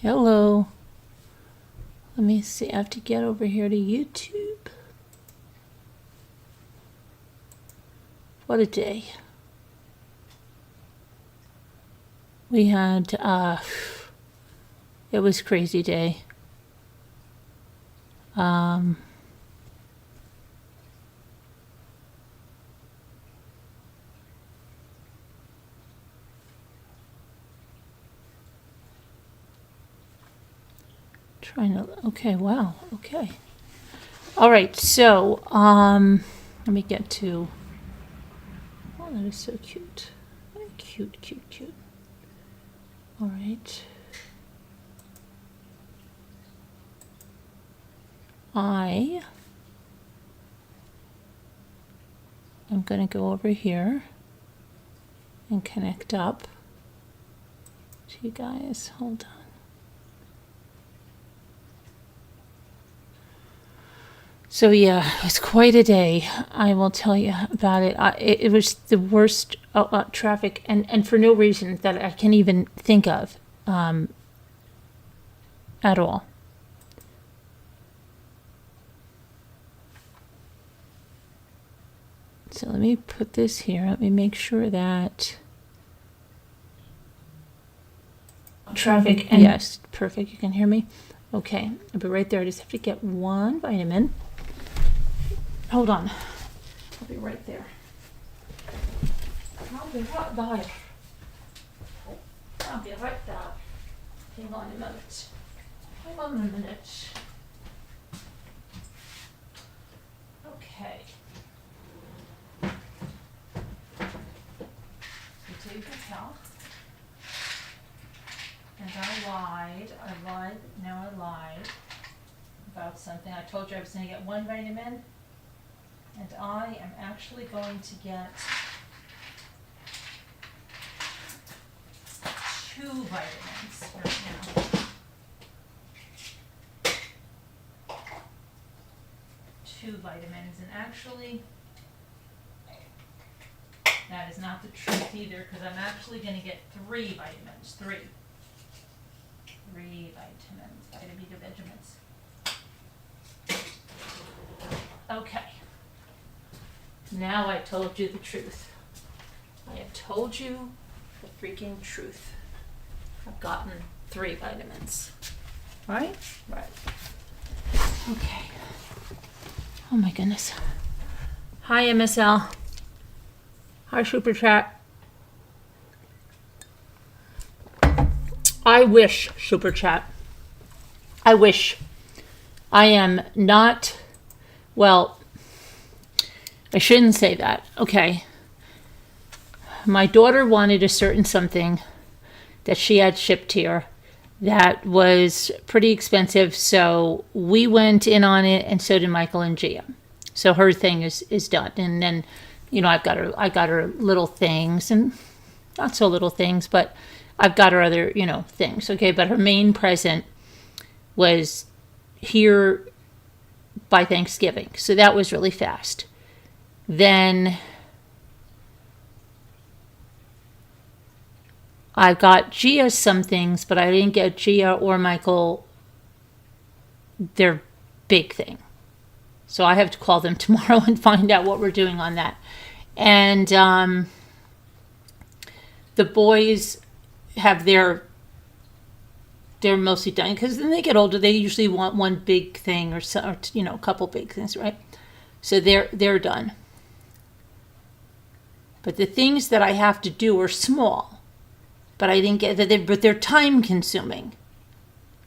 Hello. Let me see. I have to get over here to YouTube. What a day. We had, it was a crazy day. Okay, wow, okay. All right, so, let me get to, oh, that is so cute. Cute, cute, cute. All right. I am going to go over here and connect up to you guys. Hold on. So yeah, it was quite a day. I will tell you about it. It was the worst traffic, and for no reason that I can even think of at all. So let me put this here. Let me make sure that traffic. And yes, perfect. You can hear me. Okay, I'll be right there. I just have to get one vitamin. Hold on. I'll be right there. I'll be right there. I'll be right there. Hang on a minute. Hang on a minute. Okay. So you can tell. And I lied about something. I told you I was going to get one vitamin. And I am actually going to get 2 vitamins right now. 2 vitamins, and actually, that is not the truth either, because I'm actually going to get 3 vitamins. 3 vitamins, vitamins. Okay. Now I told you the truth. I have told you the freaking truth. I've gotten 3 vitamins. Right? Right. Okay. Oh my goodness. Hi, MSL. Hi, Super Chat. I wish, Super Chat. I wish. I am not, well, I shouldn't say that. Okay. My daughter wanted a certain something that she had shipped here that was pretty expensive, so we went in on it, and so did Michael and Gia. So her thing is done. And then, you know, I got her little things, and not so little things, but I've got her other, you know, things. Okay, but her main present was here by Thanksgiving. So that was really fast. Then I got Gia some things, but I didn't get Gia or Michael their big thing. So I have to call them tomorrow and find out what we're doing on that. And the boys have they're mostly done, because when they get older, they usually want one big thing or you know, a couple big things, right? So they're done. But the things that I have to do are small, but I didn't get that. But they're time consuming.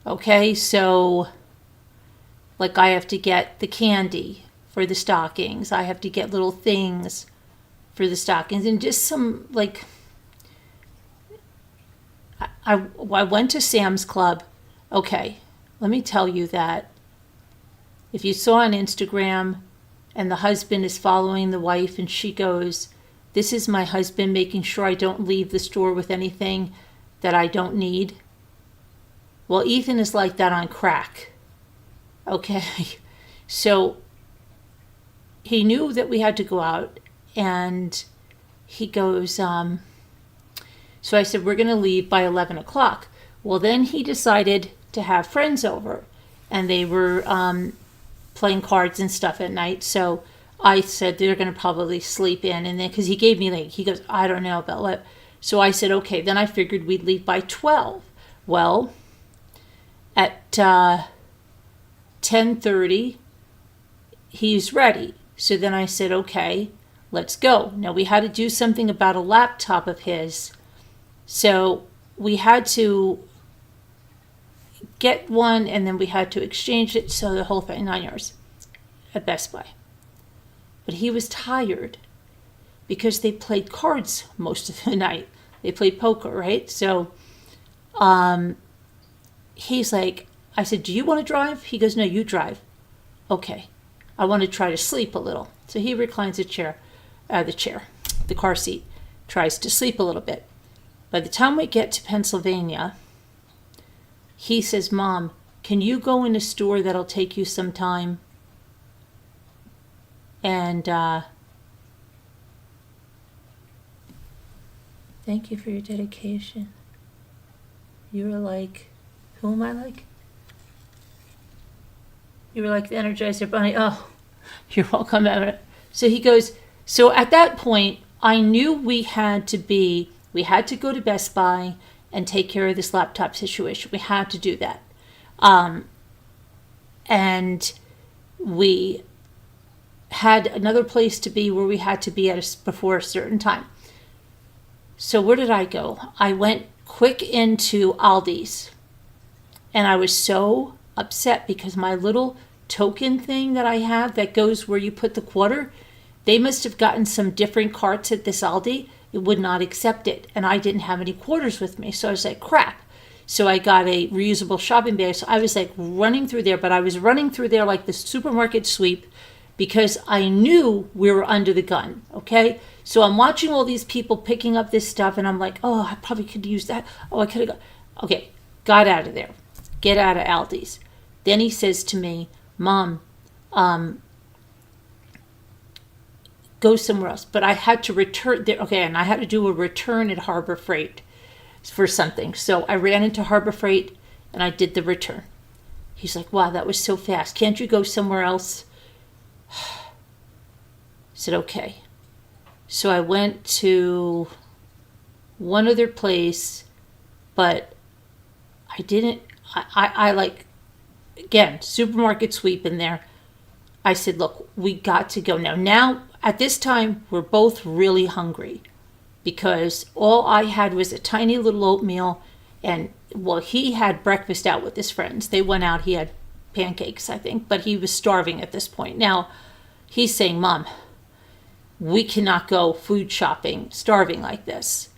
Okay, so like I have to get the candy for the stockings. I have to get little things for the stockings, and just some like. I went to Sam's Club. Okay, let me tell you that if you saw on Instagram and the husband is following the wife and she goes, "This is my husband making sure I don't leave the store with anything that I don't need." Well, Ethan is like that on crack. Okay, so he knew that we had to go out, and he goes, so I said, we're going to leave by 11 o'clock. Well, then he decided to have friends over, and they were playing cards and stuff at night. So I said they're going to probably sleep in, and then because he gave me he goes, I don't know about what. So I said okay. Then I figured we'd leave by 12. Well, at 10:30, he's ready. So then I said okay, let's go. Now we had to do something about a laptop of his, so we had to get one, and then we had to exchange it. So the whole thing, 9 yards at Best Buy. But he was tired because they played cards most of the night. They played poker, right? So he's like, I said, do you want to drive? He goes, no, you drive. Okay. I want to try to sleep a little. So he reclines the car seat, tries to sleep a little bit. By the time we get to Pennsylvania, he says, Mom, can you go in a store that'll take you some time? And thank you for your dedication. You were like, who am I like? You were like the Energizer Bunny. Oh, you're welcome. So he goes, so at that point, I knew we had to go to Best Buy and take care of this laptop situation. We had to do that. And we had another place to be where we had to be before a certain time. So where did I go? I went quick into Aldi's. And I was so upset because my little token thing that I have that goes where you put the quarter, they must have gotten some different carts at this Aldi. It would not accept it. And I didn't have any quarters with me. So I was like, crap. So I got a reusable shopping bag. So I was like running through there, but I was running through there like the supermarket sweep because I knew we were under the gun. Okay. So I'm watching all these people picking up this stuff and I'm like, oh, I probably could use that. Oh, I could have got, okay. Got out of there. Get out of Aldi's. Then he says to me, Mom, go somewhere else. But I had to return there. Okay, and I had to do a return at Harbor Freight for something. So I ran into Harbor Freight and I did the return. He's like, wow, that was so fast. Can't you go somewhere else? I said, okay. So I went to one other place, but I didn't, I like, again, supermarket sweep in there. I said, look, we got to go now. Now, at this time, we're both really hungry because all I had was a tiny little oatmeal. And, well, he had breakfast out with his friends. They went out. He had pancakes, I think, but he was starving at this point. Now, he's saying, Mom, we cannot go food shopping starving like this.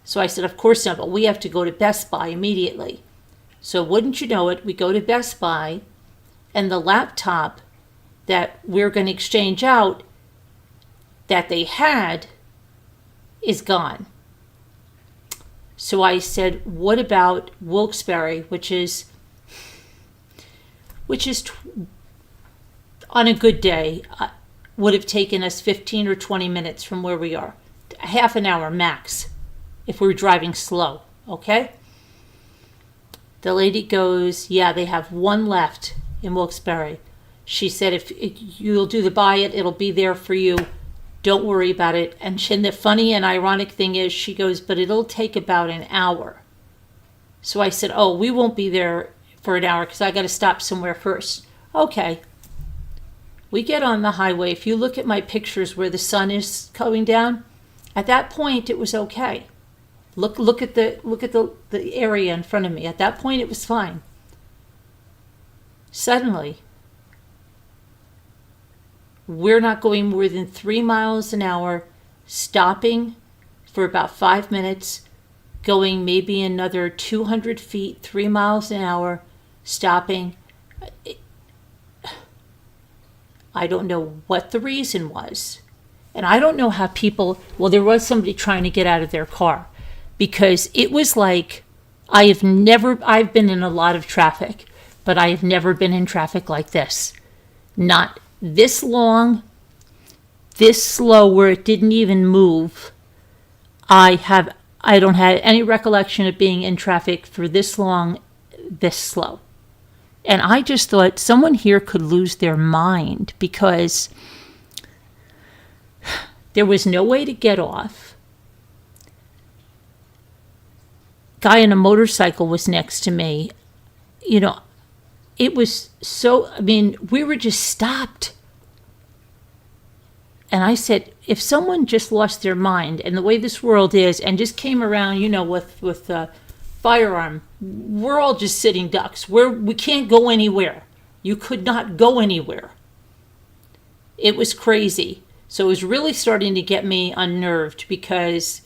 So I said, of course not, but we have to go to Best Buy immediately. So wouldn't you know it, we go to Best Buy, and the laptop that we're going to exchange out that they had is gone. So I said, what about Wilkes-Barre, which is on a good day, would have taken us 15 or 20 minutes from where we are. Half an hour max if we're driving slow, okay? The lady goes, yeah, they have one left in Wilkes-Barre. She said, if you'll do the buy it, it'll be there for you. Don't worry about it. And the funny and ironic thing is, she goes, but it'll take about an hour. So I said, oh, we won't be there for an hour because I got to stop somewhere first. Okay. We get on the highway. If you look at my pictures where the sun is going down, at that point it was okay. Look at the area in front of me. At that point, it was fine. Suddenly, we're not going more than 3 miles an hour, stopping for about 5 minutes, going maybe another 200 feet, 3 miles an hour, stopping. I don't know what the reason was. And I don't know how people, well, there was somebody trying to get out of their car. Because it was like, I've been in a lot of traffic, but I have never been in traffic like this. Not this long, this slow, where it didn't even move. I I don't have any recollection of being in traffic for this long, this slow. And I just thought someone here could lose their mind because there was no way to get off. Guy on a motorcycle was next to me. You know, it was so, I mean, we were just stopped. And I said, if someone just lost their mind and the way this world is and just came around, you know, with a firearm, we're all just sitting ducks. We can't go anywhere. You could not go anywhere. It was crazy. So it was really starting to get me unnerved because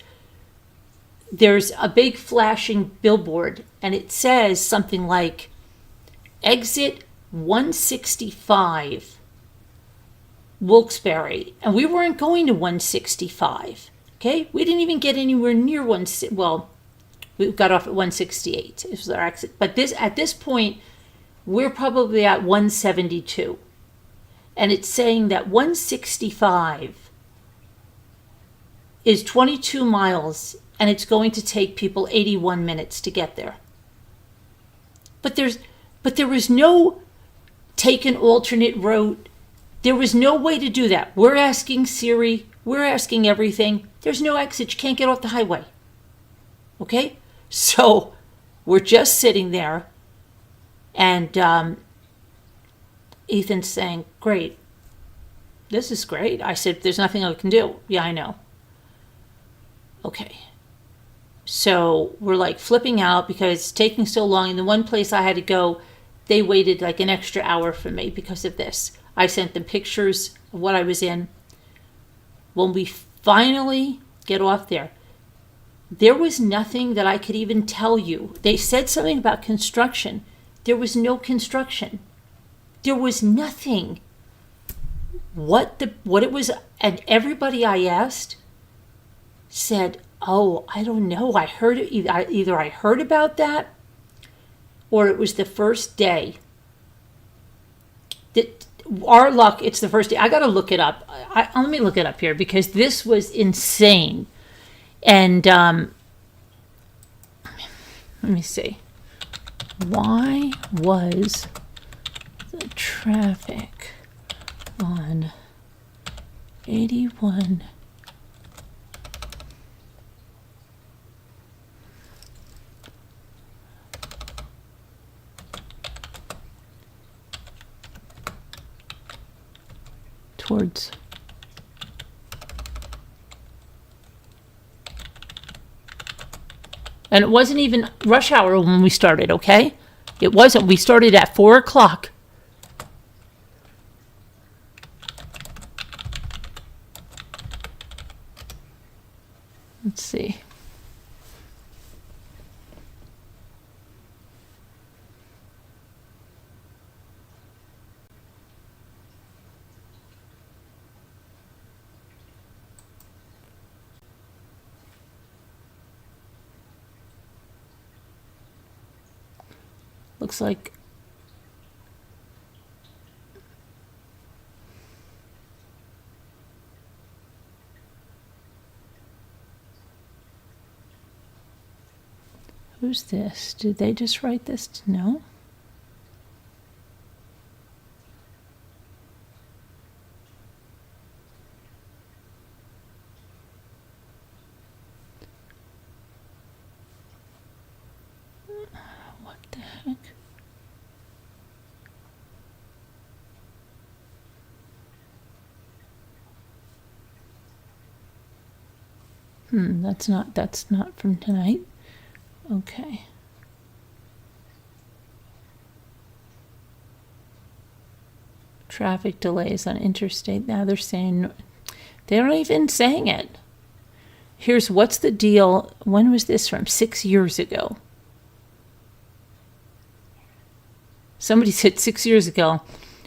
there's a big flashing billboard and it says something like, exit 165. Wilkes-Barre, and we weren't going to 165. Okay, we didn't even get anywhere near well, we got off at 168. It was our exit, but at this point, we're probably at 172, and it's saying that 165 is 22 miles, and it's going to take people 81 minutes to get there. But there was no take an alternate route. There was no way to do that. We're asking Siri. We're asking everything. There's no exit. You can't get off the highway. Okay? So we're just sitting there. And Ethan's saying, great. This is great. I said, there's nothing I can do. Yeah, I know. Okay. So we're like flipping out because it's taking so long. And the one place I had to go, they waited like an extra hour for me because of this. I sent them pictures of what I was in. When we finally get off there was nothing that I could even tell you. They said something about construction. There was no construction. There was nothing. What it was, and everybody I asked said, oh, I don't know. I heard it, either I heard about that or it was the first day. Our luck, it's the first day. I got to look it up. Let me look it up here because this was insane. And let me see. Why was the traffic on 81 towards and it wasn't even rush hour when we started, okay? It wasn't. We started at 4 o'clock. Let's see. Looks like who's this? Did they just write this? No. What the heck? That's not from tonight. Okay. Traffic delays on interstate. Now they're saying, they're not even saying it. Here's what's the deal. When was this from? 6 years ago. Somebody said 6 years ago,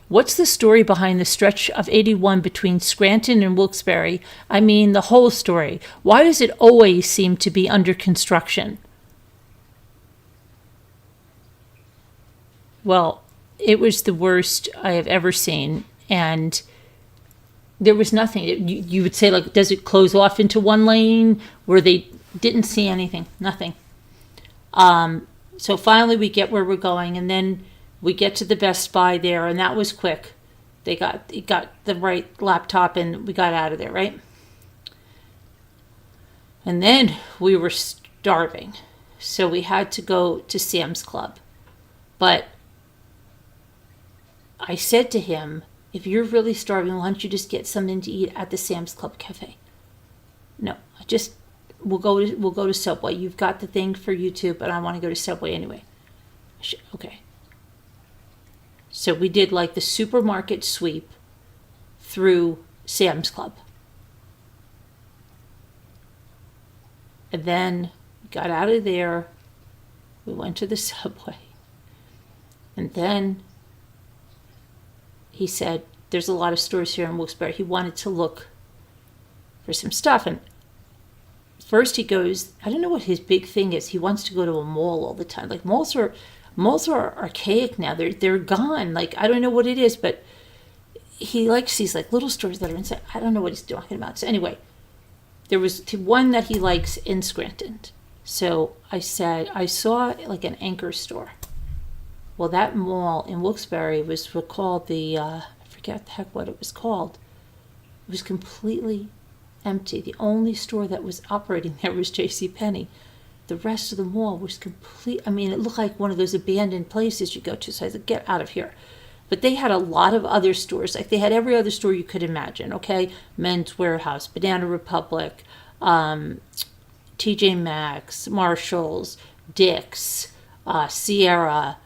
what's the story behind the stretch of 81 between Scranton and Wilkes-Barre? I mean, the whole story. Why does it always seem to be under construction? Well, it was the worst I have ever seen. And there was nothing. You would say, like, does it close off into one lane? Were they Didn't see anything, nothing. So finally we get where we're going, and then we get to the Best Buy there, and that was quick. They got the right laptop, and we got out of there, right? And then we were starving, so we had to go to Sam's Club. But I said to him, if you're really starving, why don't you just get something to eat at the Sam's Club cafe? No, we'll go to Subway. You've got the thing for YouTube, but I want to go to Subway anyway. Okay. So we did like the supermarket sweep through Sam's Club. And then we got out of there. We went to the Subway. And then he said, there's a lot of stores here in Wilkes-Barre. He wanted to look for some stuff. And first he goes, I don't know what his big thing is. He wants to go to a mall all the time. Like malls are archaic now. They're gone. Like I don't know what it is, but he likes these like little stores that are inside. I don't know what he's talking about. So anyway, there was one that he likes in Scranton. So I said, I saw like an Anchor store. Well, that mall in Wilkes-Barre was called I forget the heck what it was called. It was completely empty. The only store that was operating there was JCPenney. The rest of the mall was complete. I mean, it looked like one of those abandoned places you go to. So I said, get out of here. But they had a lot of other stores. Like they had every other store you could imagine, okay? Men's Warehouse, Banana Republic, TJ Maxx, Marshalls, Dick's, Sierra,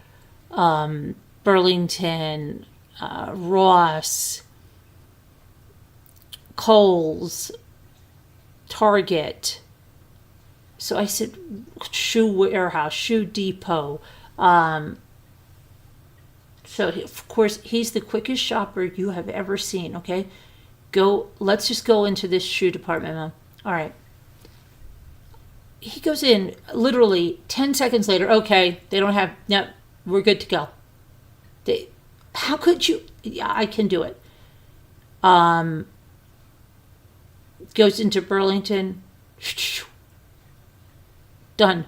Burlington, Ross, Kohl's, Target. So I said, Shoe Warehouse, Shoe Depot. So of course he's the quickest shopper you have ever seen. Okay, let's just go into this shoe department, Mom. All right. He goes in literally 10 seconds later. Okay, they don't have. No, we're good to go. How could you? Yeah, I can do it. Goes into Burlington. Done.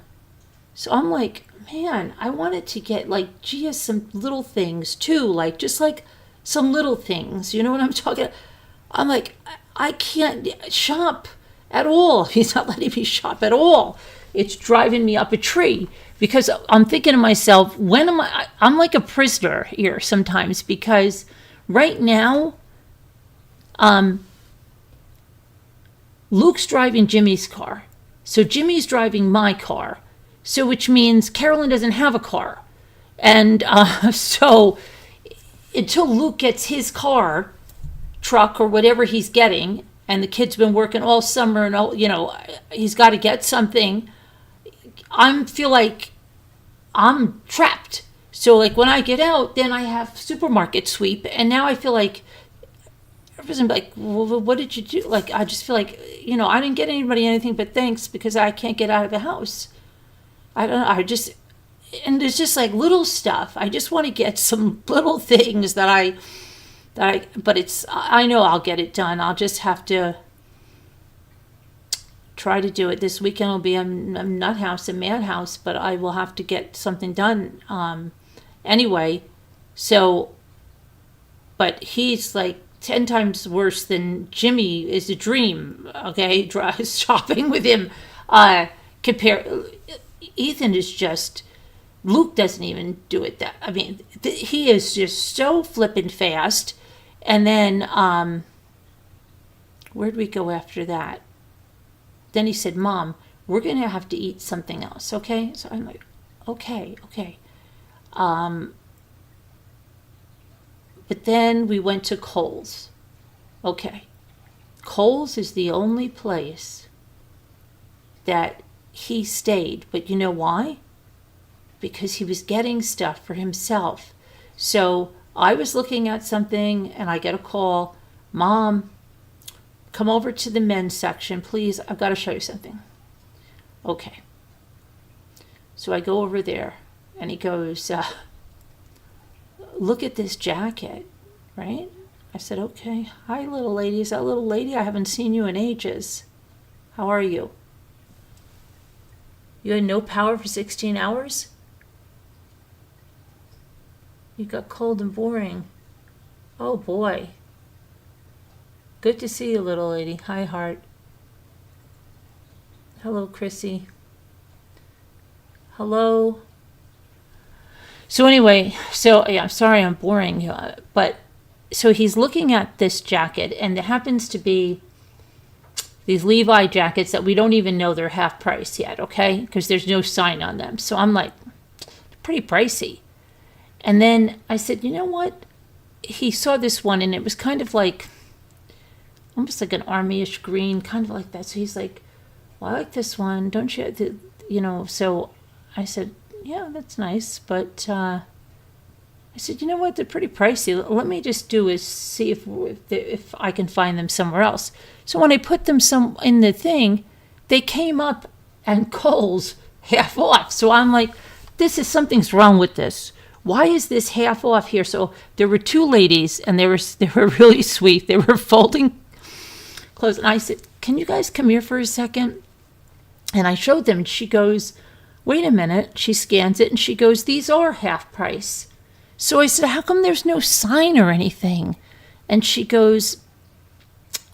So I'm like, man, I wanted to get like, some little things too, like just like some little things. You know what I'm talking about? I'm like, I can't shop at all. He's not letting me shop at all. It's driving me up a tree because I'm thinking to myself, when am I'm like a prisoner here sometimes because right now, Luke's driving Jimmy's car. So Jimmy's driving my car. So which means Carolyn doesn't have a car. And so until Luke gets his truck or whatever he's getting, and the kid's been working all summer and all, he's got to get something, I feel like I'm trapped. So like when I get out, then I have supermarket sweep. And now I feel like everybody's like, well, what did you do? Like, I just feel like, I didn't get anybody anything but thanks because I can't get out of the house. I don't know. And there's just like little stuff. I just want to get some little things but I know I'll get it done. I'll just have to try to do it. This weekend will be a nut house, a madhouse, but I will have to get something done anyway. So, but he's like 10 times worse than Jimmy is a dream, okay? Shopping with him. Ethan is just, Luke doesn't even do it that, I mean, he is just so flippin' fast. And then, where'd we go after that? Then he said, Mom, we're going to have to eat something else, okay? So I'm like, okay. But then we went to Kohl's. Okay. Kohl's is the only place that he stayed. But you know why? Because he was getting stuff for himself. So I was looking at something and I get a call. Mom, come over to the men's section, please. I've got to show you something. Okay. So I go over there and he goes, look at this jacket, right? I said, okay. Hi, little lady. Is that little lady? I haven't seen you in ages. How are you? You had no power for 16 hours? You got cold and boring. Oh boy. Good to see you, little lady. Hi, heart. Hello, Chrissy. Hello. So anyway, yeah, sorry I'm boring you, but so he's looking at this jacket, and it happens to be these Levi jackets that we don't even know they're half price yet, okay? Because there's no sign on them. So I'm like, pretty pricey. And then I said, you know what? He saw this one, and it was kind of like, almost like an army-ish green, kind of like that. So he's like, well, I like this one, don't you? You know, so I said, yeah, that's nice, but I said, you know what, they're pretty pricey. Let me just do is see if I can find them somewhere else. So when I put them in the thing, they came up and Kohl's half off. So I'm like, something's wrong with this. Why is this half off here? So there were two ladies, and they were really sweet. They were folding clothes, and I said, can you guys come here for a second? And I showed them, and she goes, wait a minute. She scans it, and she goes, these are half price. So I said, how come there's no sign or anything? And she goes,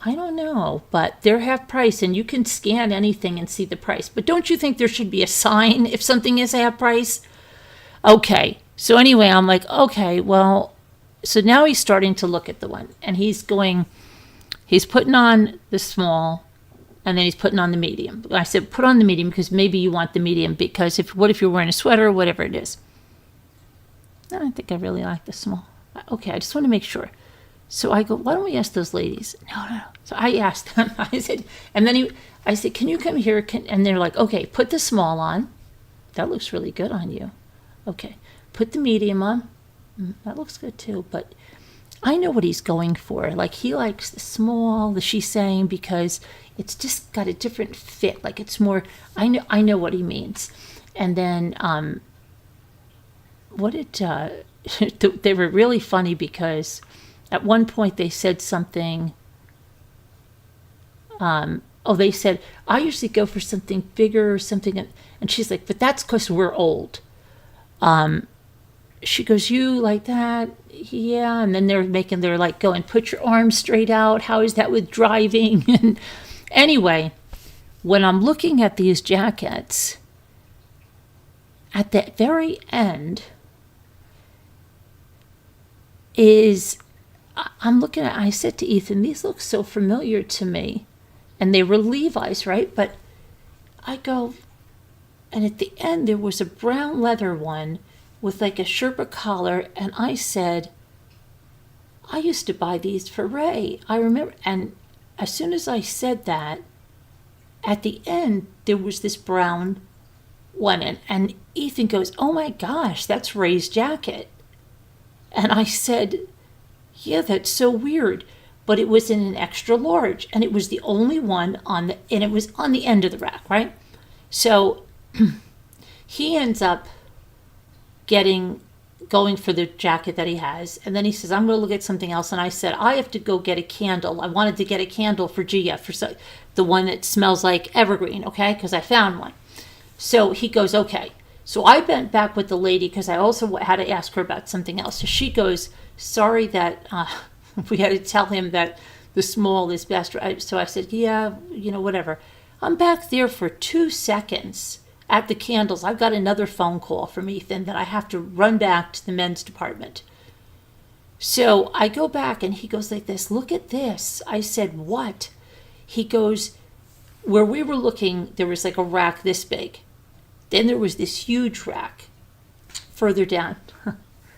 I don't know, but they're half price, and you can scan anything and see the price. But don't you think there should be a sign if something is half price? Okay. So anyway, I'm like, okay, well, so now he's starting to look at the one, and he's putting on the small, and then he's putting on the medium. I said, put on the medium because maybe you want the medium, because what if you're wearing a sweater or whatever it is? I think I really like the small. Okay, I just want to make sure. So I go, why don't we ask those ladies? No. So I asked them. I said, and then I said, can you come here? And they're like, okay, put the small on. That looks really good on you. Okay, put the medium on. That looks good too. But I know what he's going for. Like, he likes the small, she's saying, because it's just got a different fit. Like, it's more, I know what he means. And then, they were really funny, because at one point they said something, they said, I usually go for something bigger or something, and she's like, but that's because we're old. She goes, you like that? Yeah. And then they're like going, put your arms straight out. How is that with driving? And anyway, when I'm looking at these jackets, at the very end I'm looking at, I said to Ethan, these look so familiar to me. And they were Levi's, right? But I go, and at the end there was a brown leather one with like a Sherpa collar, and I said, I used to buy these for Ray. I remember, and as soon as I said that, at the end there was this brown one, and Ethan goes, oh my gosh, that's Ray's jacket. And I said, yeah, that's so weird. But it was in an extra large, and it was the only one and it was on the end of the rack, right? So he ends up going for the jacket that he has, and then he says, I'm going to look at something else. And I said, I have to go get a candle. I wanted to get a candle for Gia, for the one that smells like evergreen, okay? Because I found one. So he goes, okay. So I went back with the lady, because I also had to ask her about something else. So she goes, sorry that we had to tell him that the small is best. So I said, yeah, whatever. I'm back there for 2 seconds at the candles. I've got another phone call from Ethan that I have to run back to the men's department. So I go back, and he goes like this, look at this. I said, what? He goes, where we were looking, there was like a rack this big. Then there was this huge rack further down.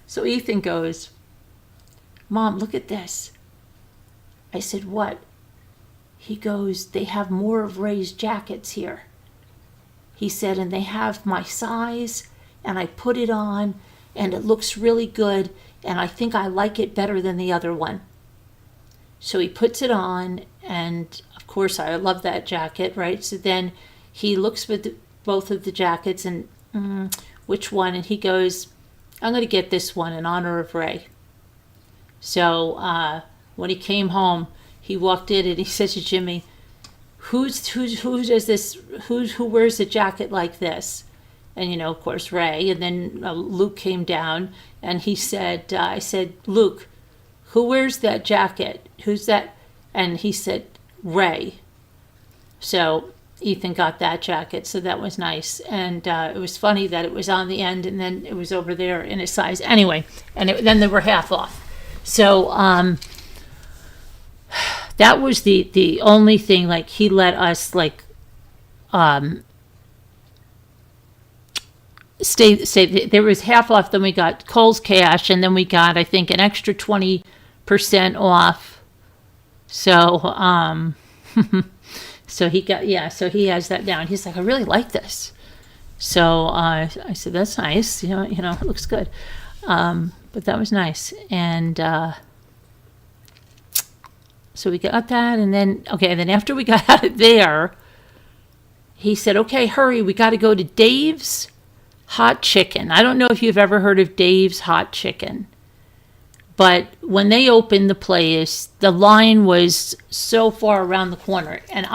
So Ethan goes, Mom, look at this. I said, what? He goes, they have more of Ray's jackets here. He said, and they have my size, and I put it on, and it looks really good, and I think I like it better than the other one. So he puts it on, and of course I love that jacket, right? So then he looks with both of the jackets, and which one? And he goes, I'm going to get this one in honor of Ray. So when he came home, he walked in and he says to Jimmy, who does this? Who wears a jacket like this? And of course, Ray. And then Luke came down, and he said, I said, Luke, who wears that jacket? Who's that? And he said, Ray. So Ethan got that jacket, so that was nice. And it was funny that it was on the end, and then it was over there in his size. Anyway, and then they were half off. So that was the only thing. Like, he let us stay. There was half off. Then we got Kohl's Cash, and then we got, I think, an extra 20% off. So so he got, so he has that down. He's like, I really like this. So I said, that's nice. It looks good. But that was nice. And so we got that. And then after we got out of there, he said, okay, hurry. We got to go to Dave's Hot Chicken. I don't know if you've ever heard of Dave's Hot Chicken. But when they opened the place, the line was so far around the corner. And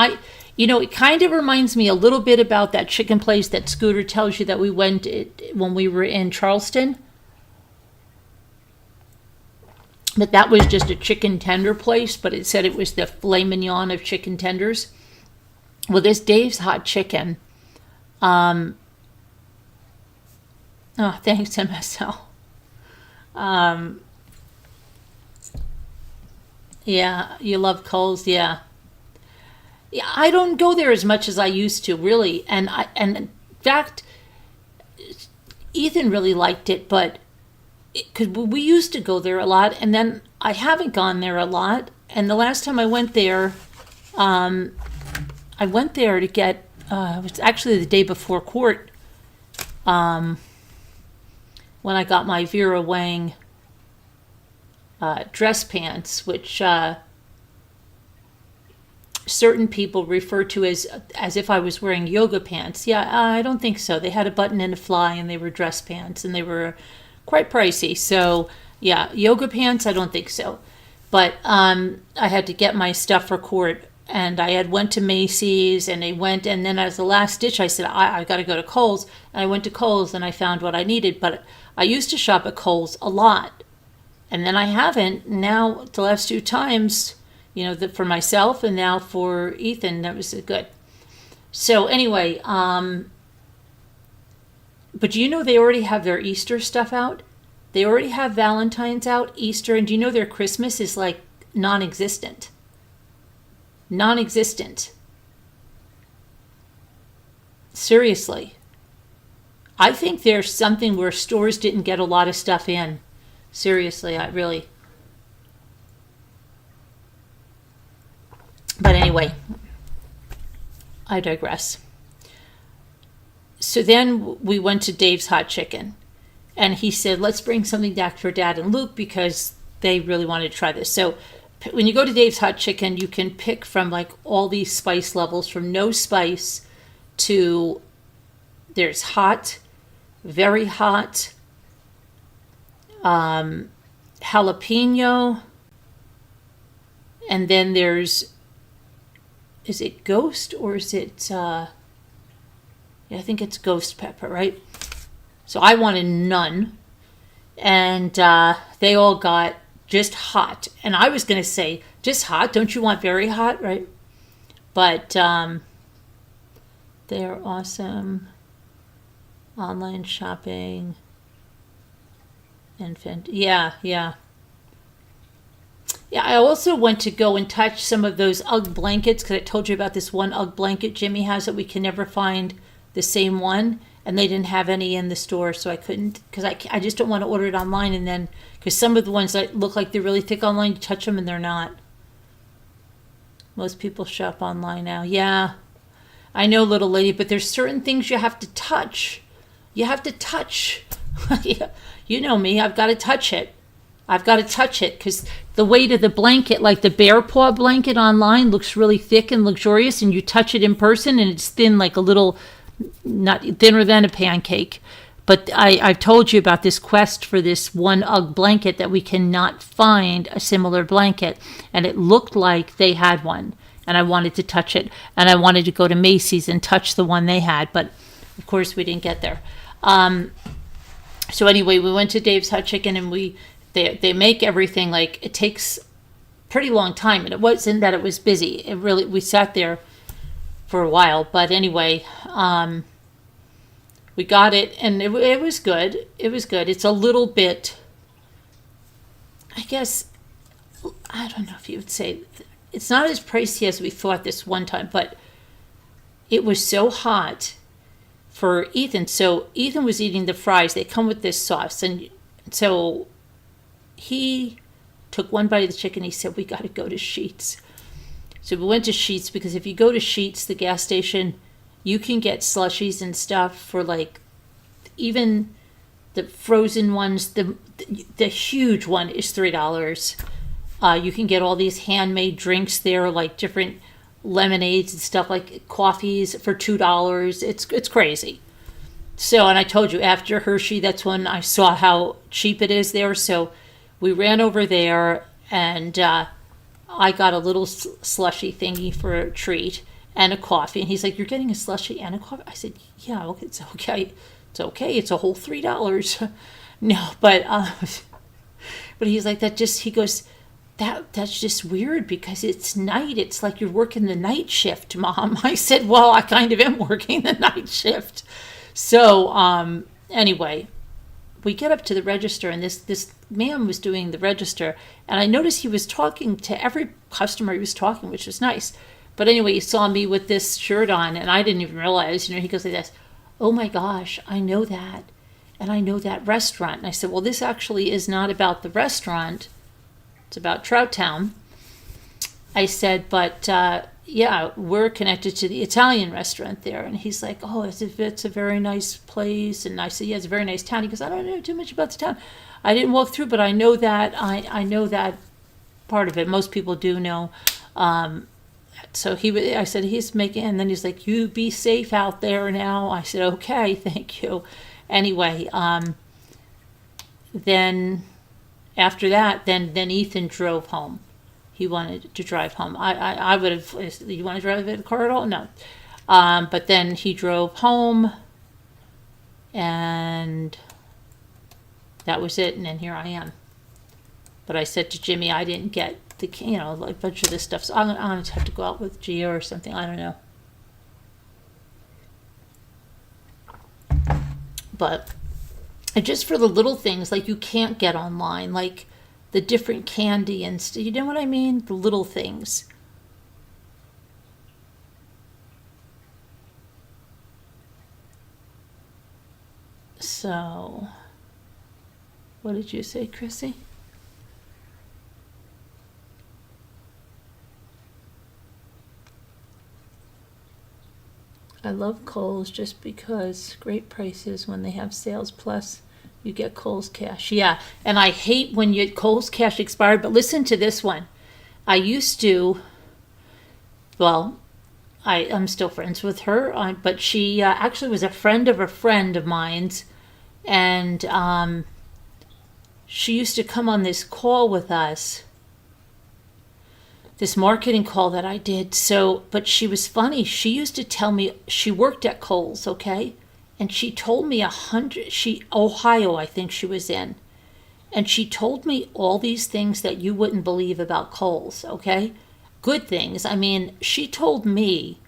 it kind of reminds me a little bit about that chicken place that Scooter tells you that we went when we were in Charleston. But that was just a chicken tender place, but it said it was the filet mignon of chicken tenders. Well, this Dave's Hot Chicken. Oh, thanks, MSL. Yeah, you love Kohl's, yeah. Yeah, I don't go there as much as I used to, really. And in fact, Ethan really liked it, but because we used to go there a lot, and then I haven't gone there a lot. And the last time I went there, to get, it was actually the day before court, when I got my Vera Wang dress pants, which certain people refer to as if I was wearing yoga pants. Yeah, I don't think so. They had a button and a fly, and they were dress pants, and they were quite pricey. So yeah, yoga pants, I don't think so. But I had to get my stuff for court, and I had went to Macy's, and and then as the last ditch, I said, I got to go to Kohl's. And I went to Kohl's, and I found what I needed. But I used to shop at Kohl's a lot. And then I haven't. Now, the last 2 times, for myself and now for Ethan, that was good. So anyway, but they already have their Easter stuff out? They already have Valentine's out, Easter, and do you know their Christmas is like non-existent? Non-existent. Seriously. I think there's something where stores didn't get a lot of stuff in. Seriously, But anyway, I digress. So then we went to Dave's Hot Chicken, and he said, let's bring something back for Dad and Luke because they really wanted to try this. So when you go to Dave's Hot Chicken, you can pick from like all these spice levels, from no spice to there's hot, very hot, jalapeno, and then there's, is it ghost or is it, I think it's ghost pepper, right? So I wanted none, and they all got just hot. And I was going to say, just hot, don't you want very hot, right? But they're awesome. Online shopping. Infant. Yeah. Yeah, I also went to go and touch some of those UGG blankets because I told you about this one UGG blanket Jimmy has that we can never find the same one. And they didn't have any in the store, so I couldn't, because I just don't want to order it online. And then, because some of the ones that look like they're really thick online, you touch them and they're not. Most people shop online now. Yeah, I know, little lady, but there's certain things you have to touch. You have to touch. You know me, I've got to touch it. I've got to touch it because the weight of the blanket, like the bear paw blanket online, looks really thick and luxurious, and you touch it in person and it's thin, like a little, not thinner than a pancake. But I've told you about this quest for this one UGG blanket that we cannot find a similar blanket, and it looked like they had one. and I wanted to touch it, and I wanted to go to Macy's and touch the one they had, but of course we didn't get there. So anyway, we went to Dave's Hot Chicken, and they make everything, like, it takes pretty long time, and it wasn't that it was busy. It really, we sat there for a while, but anyway, we got it, and it was good. It was good. It's a little bit, I guess, I don't know if you would say, it's not as pricey as we thought this one time, but it was so hot for Ethan. So Ethan was eating the fries. They come with this sauce, and so he took one bite of the chicken. He said, we got to go to Sheetz. So we went to Sheetz, because if you go to Sheetz, the gas station, you can get slushies and stuff for, like, even the frozen ones. The huge one is $3. You can get all these handmade drinks there, like different lemonades and stuff, like coffees for $2. It's crazy. So, and I told you, after Hershey, that's when I saw how cheap it is there. So we ran over there, and I got a little slushy thingy for a treat and a coffee. And he's like, you're getting a slushy and a coffee? I said, yeah, okay, it's okay. It's okay. It's a whole $3. No, but he's like, he goes, that's just weird, because it's night. It's like you're working the night shift, Mom. I said, well, I kind of am working the night shift. So anyway, we get up to the register, and this man was doing the register, and I noticed he was talking to every customer he was talking, which was nice. But anyway, he saw me with this shirt on, and I didn't even realize, he goes like this, oh my gosh, I know that, and I know that restaurant. And I said, well, this actually is not about the restaurant. It's about Trout Town. I said, but yeah, we're connected to the Italian restaurant there. And he's like, oh, it's a very nice place. And I said, yeah, it's a very nice town. He goes, I don't know too much about the town. I didn't walk through, but I know that. I know that part of it. Most people do know. So I said, he's making, and then he's like, you be safe out there now. I said, okay, thank you. Anyway, then after that, then Ethan drove home. He wanted to drive home. I would have, you want to drive the car at all? No. But then he drove home, and that was it. And then here I am. But I said to Jimmy, I didn't get like a bunch of this stuff. So I'm going to have to go out with Gia or something. I don't know. But just for the little things, like, you can't get online, like the different candy and stuff. You know what I mean? The little things. So, what did you say, Chrissy? I love Kohl's just because great prices when they have sales, plus you get Kohl's Cash. Yeah, and I hate when you Kohl's Cash expired, but listen to this one. I used to, well, I'm still friends with her, but she actually was a friend of mine's, and she used to come on this call with us, this marketing call that I did. So, but she was funny. She used to tell me, she worked at Kohl's, okay? And she told me Ohio, I think she was in. And she told me all these things that you wouldn't believe about Kohl's, okay? Good things. I mean, she told me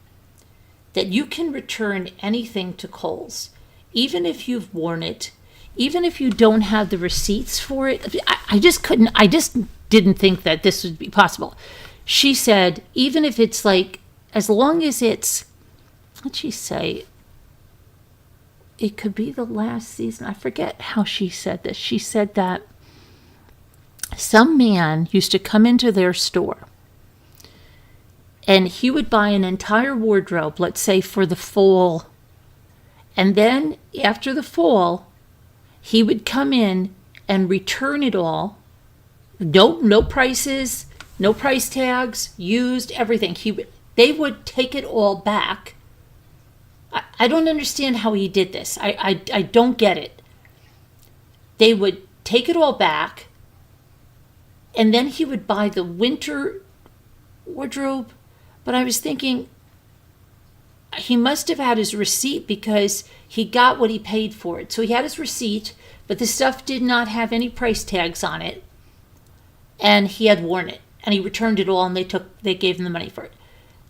that you can return anything to Kohl's, even if you've worn it, even if you don't have the receipts for it. I just didn't think that this would be possible. She said, even if it's like, as long as it's, what'd she say? It could be the last season. I forget how she said this. She said that some man used to come into their store, and he would buy an entire wardrobe, let's say for the fall. And then after the fall, he would come in and return it all. No prices, no price tags, used, everything. They would take it all back. I don't understand how he did this. I don't get it. They would take it all back, and then he would buy the winter wardrobe. But I was thinking, he must have had his receipt because he got what he paid for it. So he had his receipt, but the stuff did not have any price tags on it. And he had worn it. And he returned it all, and they gave him the money for it.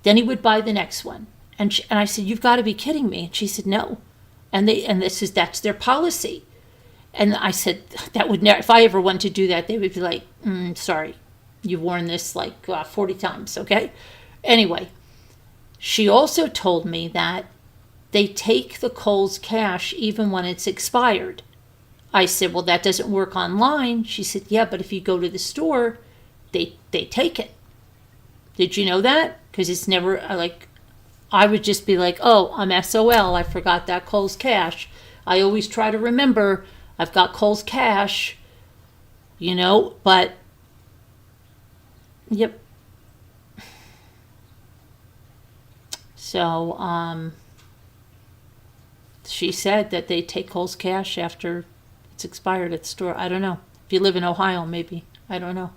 Then he would buy the next one. And I said, "You've got to be kidding me." And she said, "No." And that's their policy. And I said, that would never, if I ever wanted to do that, they would be like, "Sorry, you've worn this like 40 times, okay?" Anyway, she also told me that they take the Kohl's cash even when it's expired. I said, "Well, that doesn't work online." She said, "Yeah, but if you go to the store, they take it." Did you know that? Because it's never I would just be like, "Oh, I'm SOL. I forgot that Kohl's cash." I always try to remember I've got Kohl's cash, but yep. So, she said that they take Kohl's cash after it's expired at the store. I don't know. If you live in Ohio, maybe. I don't know.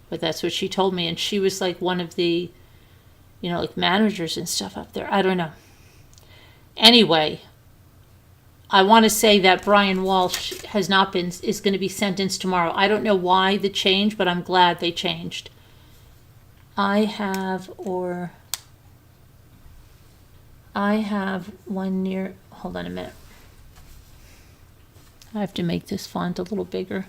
But that's what she told me. And she was like one of the, like managers and stuff up there. I don't know. Anyway, I want to say that Brian Walshe is going to be sentenced tomorrow. I don't know why the change, but I'm glad they changed. I have one near, hold on a minute. I have to make this font a little bigger.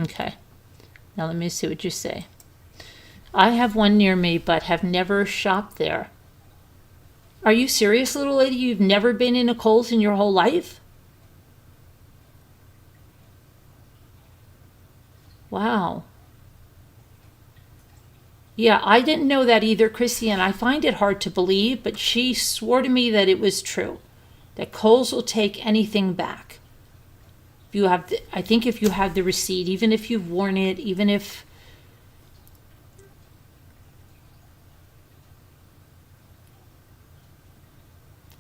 Okay, now let me see what you say. I have one near me, but have never shopped there. Are you serious, little lady? You've never been in a Kohl's in your whole life? Wow. Yeah, I didn't know that either, Chrissy, and I find it hard to believe, but she swore to me that it was true, that Kohl's will take anything back. I think if you have the receipt, even if you've worn it, even if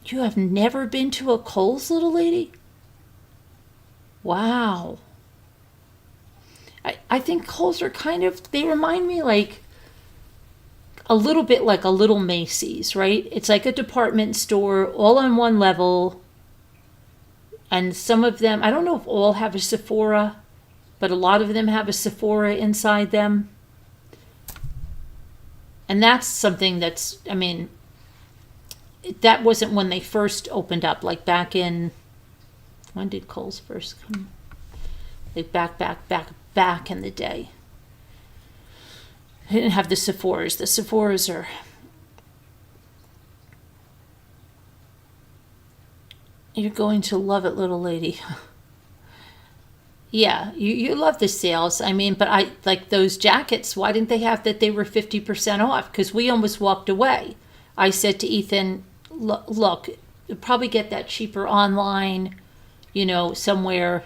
you have never been to a Kohl's, little lady? Wow. I think Kohl's are they remind me like a little bit like a little Macy's, right? It's like a department store all on one level. And some of them, I don't know if all have a Sephora, but a lot of them have a Sephora inside them. And that's something that wasn't when they first opened up, like back in, when did Kohl's first come? Like back in the day. They didn't have the Sephoras. The Sephoras are, you're going to love it, little lady. Yeah, you love the sales. But I like those jackets. Why didn't they have that they were 50% off? Because we almost walked away. I said to Ethan, look, you'll probably get that cheaper online, somewhere.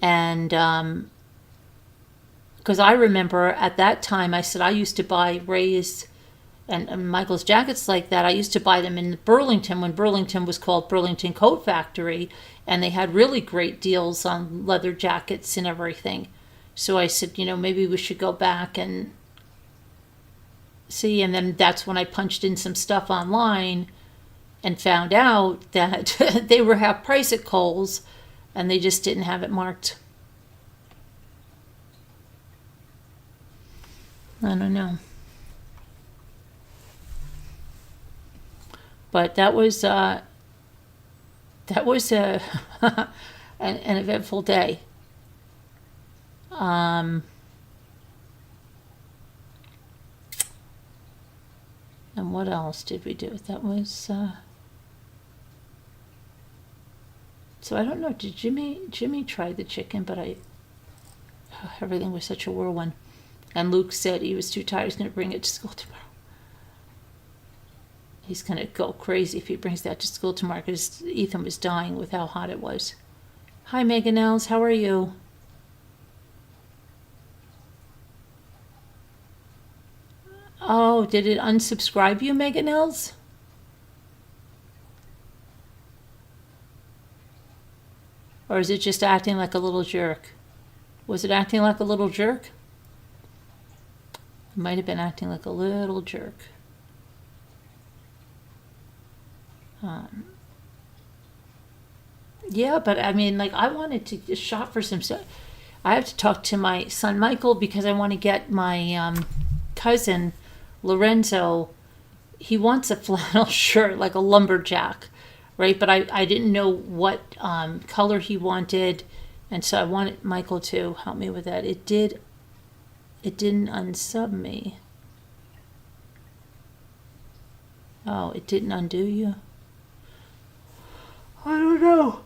And because I remember at that time, I said I used to buy Ray's and Michael's jackets like that. I used to buy them in Burlington when Burlington was called Burlington Coat Factory, and they had really great deals on leather jackets and everything. So I said, maybe we should go back and see. And then that's when I punched in some stuff online and found out that they were half price at Kohl's, and they just didn't have it marked. I don't know. But that was an eventful day. And what else did we do? That was so I don't know. Did Jimmy try the chicken? But everything was such a whirlwind. And Luke said he was too tired. He's going to bring it to school tomorrow. He's going to go crazy if he brings that to school tomorrow because Ethan was dying with how hot it was. Hi, Megan Els. How are you? Oh, did it unsubscribe you, Megan Els? Or is it just acting like a little jerk? Was it acting like a little jerk? It might have been acting like a little jerk. Yeah, but I mean, like, I wanted to just shop for some stuff. I have to talk to my son Michael because I want to get my cousin Lorenzo. He wants a flannel shirt, like a lumberjack, right? But I didn't know what color he wanted, and so I wanted Michael to help me with that. It didn't unsub me. Oh, it didn't undo you? I don't know.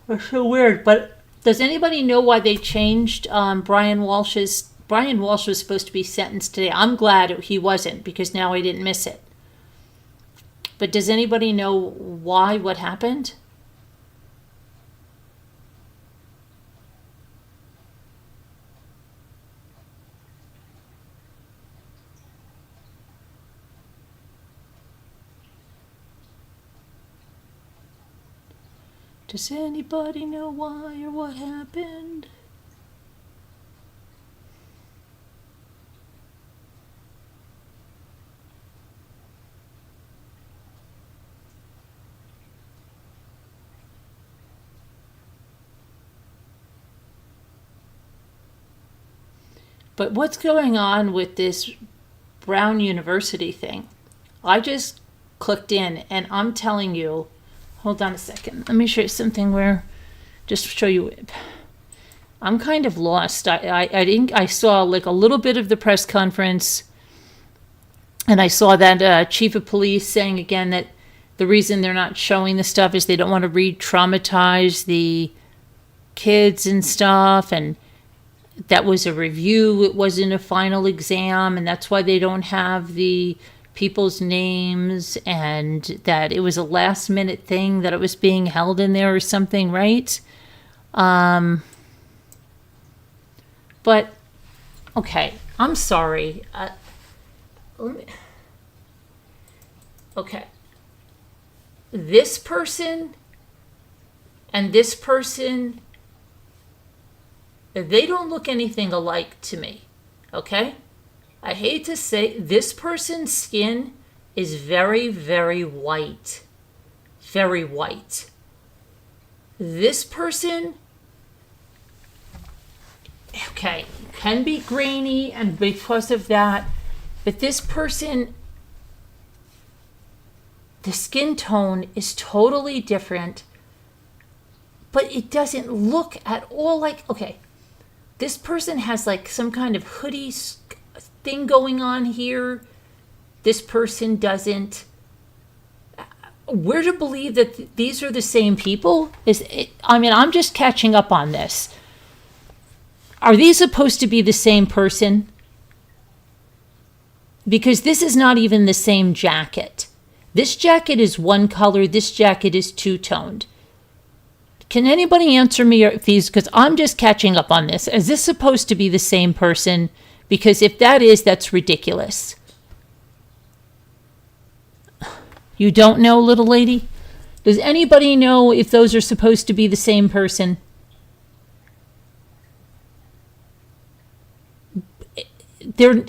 That's so weird. But does anybody know why they changed Brian Walshe's? Brian Walshe was supposed to be sentenced today. I'm glad he wasn't, because now I didn't miss it. But does anybody know why? What happened? Does anybody know why or what happened? But what's going on with this Brown University thing? I just clicked in, and I'm telling you, hold on a second. Let me show you something where, just to show you, I'm kind of lost. I saw like a little bit of the press conference, and I saw that chief of police saying again that the reason they're not showing the stuff is they don't want to re-traumatize the kids and stuff, and that was a review. It wasn't a final exam, and that's why they don't have the people's names, and that it was a last minute thing, that it was being held in there or something, right? But okay, I'm sorry. Okay, this person and this person, they don't look anything alike to me. Okay, I hate to say, this person's skin is very, very white. Very white. This person, okay, can be grainy, and because of that, but this person, the skin tone is totally different, but it doesn't look at all like, okay, this person has like some kind of hoodie thing going on here. This person doesn't. We're to believe that these are the same people? I mean, I'm just catching up on this. Are these supposed to be the same person? Because this is not even the same jacket. This jacket is one color. This jacket is two-toned. Can anybody answer me if these, because I'm just catching up on this. Is this supposed to be the same person? Because if that is, that's ridiculous. You don't know, little lady? Does anybody know if those are supposed to be the same person?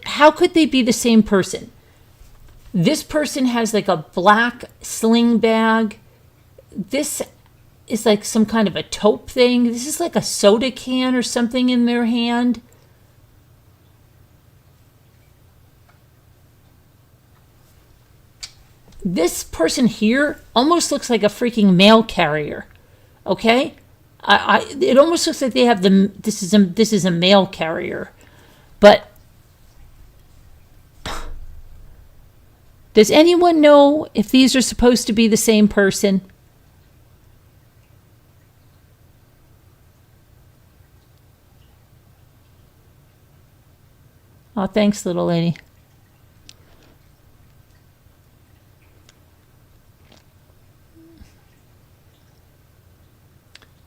How could they be the same person? This person has like a black sling bag. This is like some kind of a taupe thing. This is like a soda can or something in their hand. This person here almost looks like a freaking mail carrier. Okay? It almost looks like they have this is a mail carrier. But does anyone know if these are supposed to be the same person? Oh, thanks, little lady.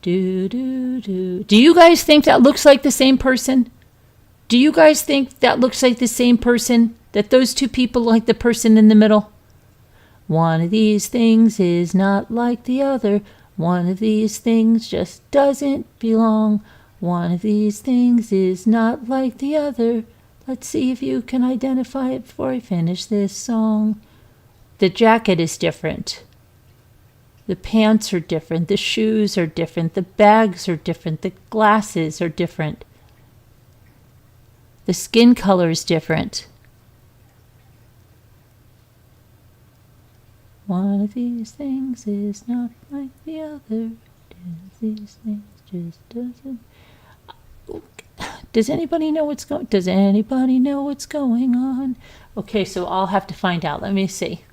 Do you guys think that looks like the same person? Do you guys think that looks like the same person? That those two people like the person in the middle? One of these things is not like the other. One of these things just doesn't belong. One of these things is not like the other. Let's see if you can identify it before I finish this song. The jacket is different. The pants are different. The shoes are different. The bags are different. The glasses are different. The skin color is different. One of these things is not like the other. These things just doesn't. Does anybody know what's going? Does anybody know what's going on? Okay, so I'll have to find out. Let me see.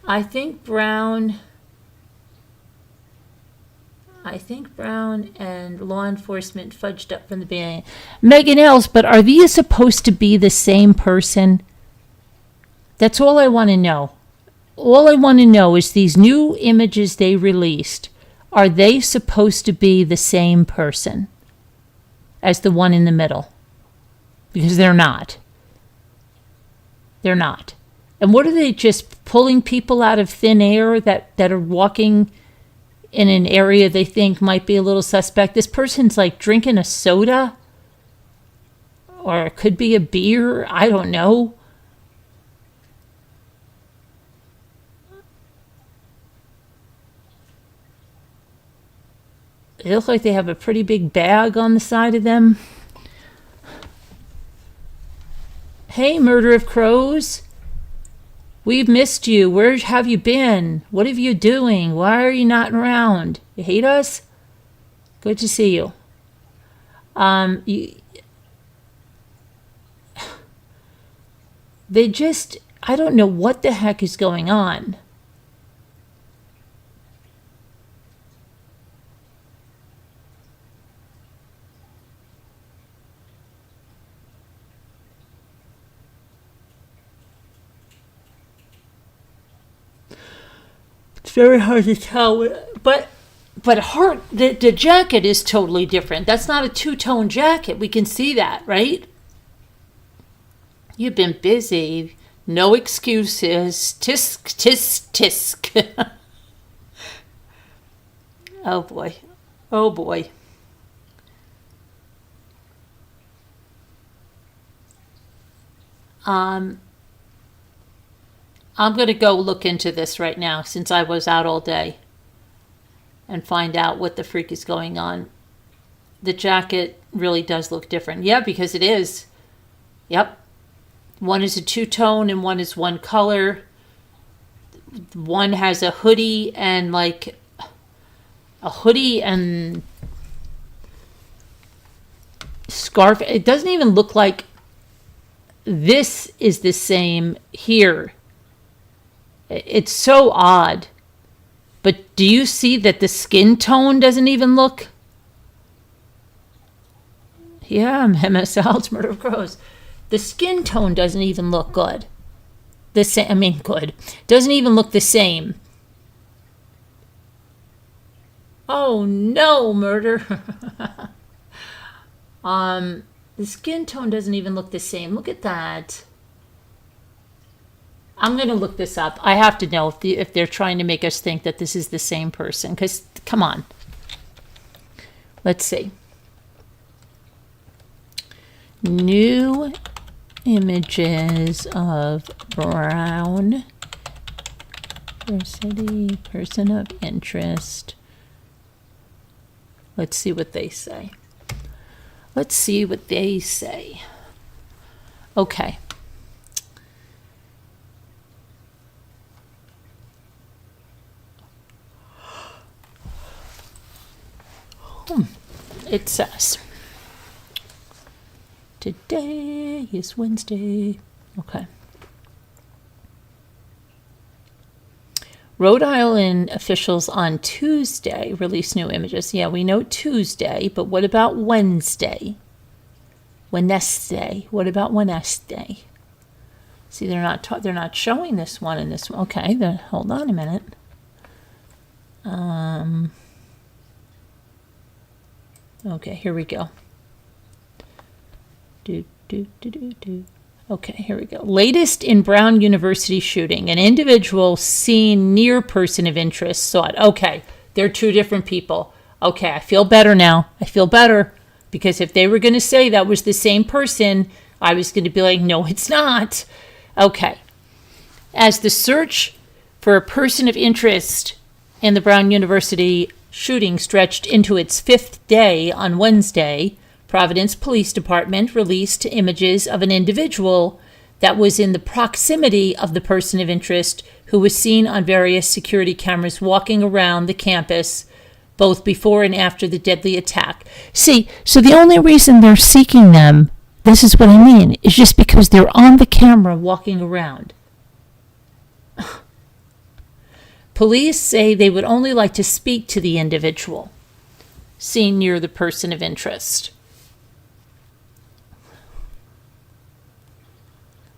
I think Brown and law enforcement fudged up from the beginning. Megan Els, but are these supposed to be the same person? That's all I want to know. All I want to know is these new images they released, are they supposed to be the same person as the one in the middle? Because they're not. They're not. And what are they, just pulling people out of thin air that are walking in an area they think might be a little suspect? This person's like drinking a soda, or it could be a beer. I don't know. It looks like they have a pretty big bag on the side of them. Hey, Murder of Crows. We've missed you. Where have you been? What have you doing? Why are you not around? You hate us? Good to see you. They just, I don't know what the heck is going on. It's very hard to tell, but the jacket is totally different. That's not a two-tone jacket. We can see that, right? You've been busy. No excuses. Tisk, tisk, tisk. Oh boy. Oh boy. I'm going to go look into this right now since I was out all day and find out what the freak is going on. The jacket really does look different. Yeah, because it is. Yep. One is a two-tone and one is one color. One has a hoodie and scarf. It doesn't even look like this is the same here. It's so odd. But do you see that the skin tone doesn't even look? Yeah, MSL's Murder of Crows. The skin tone doesn't even look good. Good. Doesn't even look the same. Oh no, Murder. The skin tone doesn't even look the same. Look at that. I'm going to look this up. I have to know if they're trying to make us think that this is the same person. Because, come on. Let's see. New images of Brown. City, person of interest. Let's see what they say. Let's see what they say. Okay. It says, today is Wednesday. Okay. Rhode Island officials on Tuesday released new images. Yeah, we know Tuesday, but what about Wednesday? Wednesday. What about Wednesday? See, they're not showing this one and this one. Okay, then hold on a minute. Okay, here we go. Okay, here we go. Latest in Brown University shooting. An individual seen near person of interest saw it. Okay, they're two different people. Okay, I feel better now. I feel better. Because if they were going to say that was the same person, I was going to be like, no, it's not. Okay. As the search for a person of interest in the Brown University shooting stretched into its 5th day on Wednesday, Providence Police Department released images of an individual that was in the proximity of the person of interest who was seen on various security cameras walking around the campus both before and after the deadly attack. See, so the only reason they're seeking them, this is what I mean, is just because they're on the camera walking around. Police say they would only like to speak to the individual seen near the person of interest.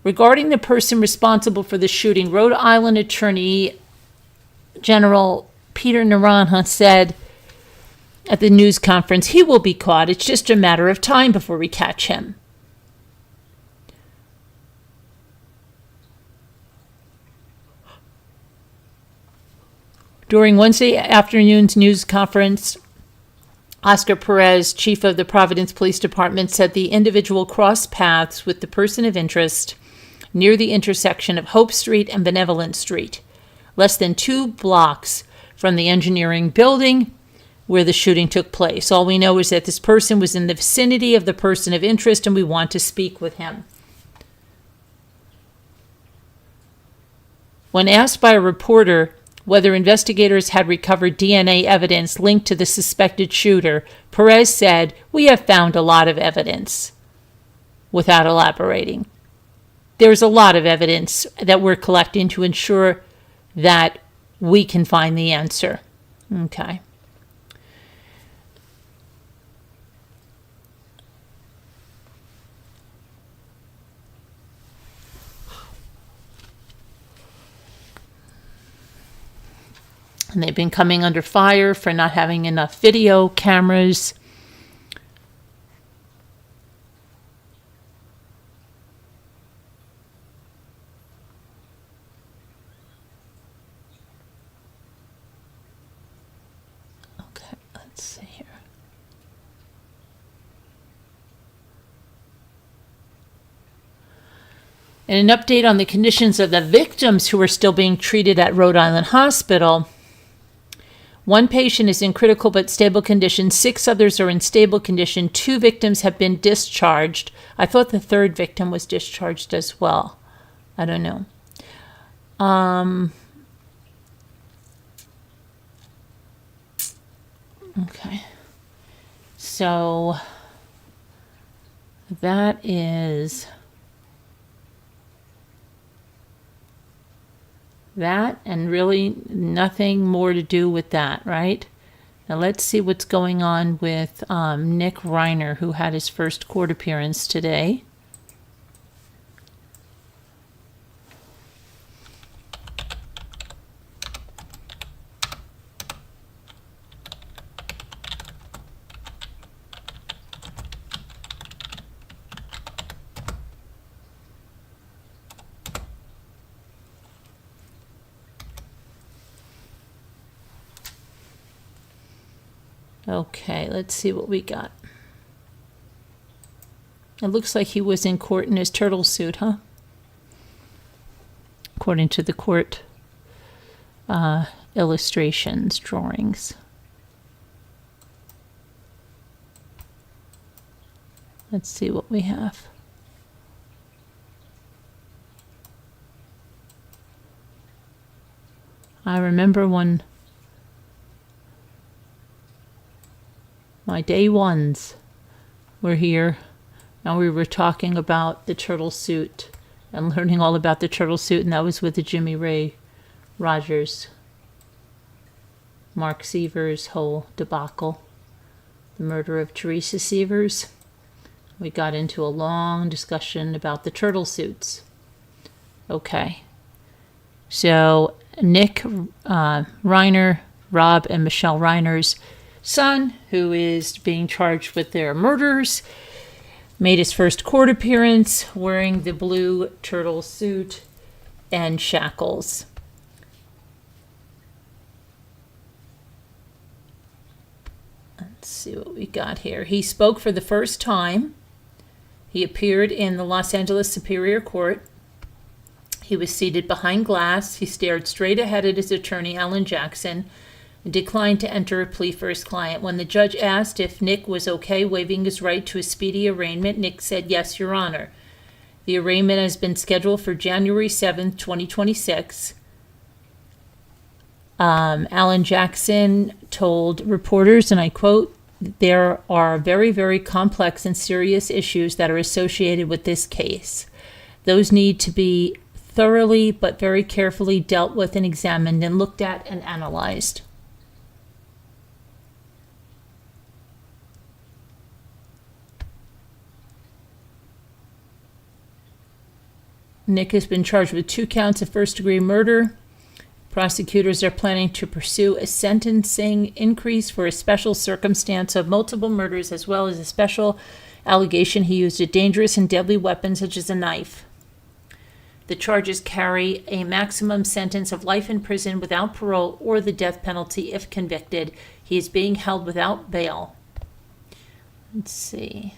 Regarding the person responsible for the shooting, Rhode Island Attorney General Peter Naranjo said at the news conference, he will be caught. It's just a matter of time before we catch him. During Wednesday afternoon's news conference, Oscar Perez, chief of the Providence Police Department, said the individual crossed paths with the person of interest near the intersection of Hope Street and Benevolent Street, less than 2 blocks from the engineering building where the shooting took place. All we know is that this person was in the vicinity of the person of interest, and we want to speak with him. When asked by a reporter whether investigators had recovered DNA evidence linked to the suspected shooter, Perez said, "We have found a lot of evidence," without elaborating. There's a lot of evidence that we're collecting to ensure that we can find the answer. Okay. And they've been coming under fire for not having enough video cameras. Okay, let's see here. And an update on the conditions of the victims who are still being treated at Rhode Island Hospital. 1 patient is in critical but stable condition. 6 others are in stable condition. 2 victims have been discharged. I thought the 3rd victim was discharged as well. I don't know. Okay. So that is that, and really nothing more to do with that, right? Now let's see what's going on with Nick Reiner, who had his first court appearance today. Okay, let's see what we got. It looks like he was in court in his turtle suit, huh? According to the court illustrations, drawings. Let's see what we have. I remember when my day ones were here, and we were talking about the turtle suit and learning all about the turtle suit, and that was with the Jimmy Ray Rogers, Mark Sievers whole debacle, the murder of Teresa Sievers. We got into a long discussion about the turtle suits. Okay, so Nick Reiner, Rob and Michelle Reiner's son, who is being charged with their murders. made his first court appearance wearing the blue turtle suit and shackles. Let's see what we got here. He spoke for the first time. He appeared in the Los Angeles Superior Court. He was seated behind glass. He stared straight ahead at his attorney, Alan Jackson, and declined to enter a plea for his client. When the judge asked if Nick was okay waiving his right to a speedy arraignment, Nick said, "Yes, Your Honor." The arraignment has been scheduled for January 7th, 2026. Alan Jackson told reporters, and I quote, "There are very, very complex and serious issues that are associated with this case. Those need to be thoroughly but very carefully dealt with and examined and looked at and analyzed." Nick has been charged with 2 counts of first-degree murder. Prosecutors are planning to pursue a sentencing increase for a special circumstance of multiple murders, as well as a special allegation he used a dangerous and deadly weapon such as a knife. The charges carry a maximum sentence of life in prison without parole or the death penalty if convicted. He is being held without bail. Let's see.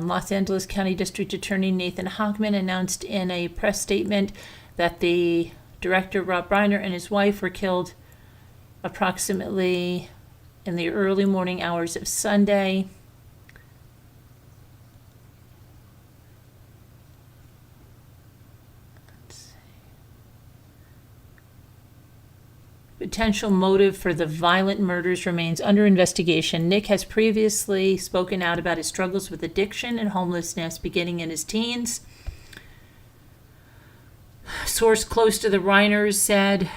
Los Angeles County District Attorney Nathan Hochman announced in a press statement that the director, Rob Reiner, and his wife were killed approximately in the early morning hours of Sunday. Potential motive for the violent murders remains under investigation. Nick has previously spoken out about his struggles with addiction and homelessness beginning in his teens. A source close to the Reiners said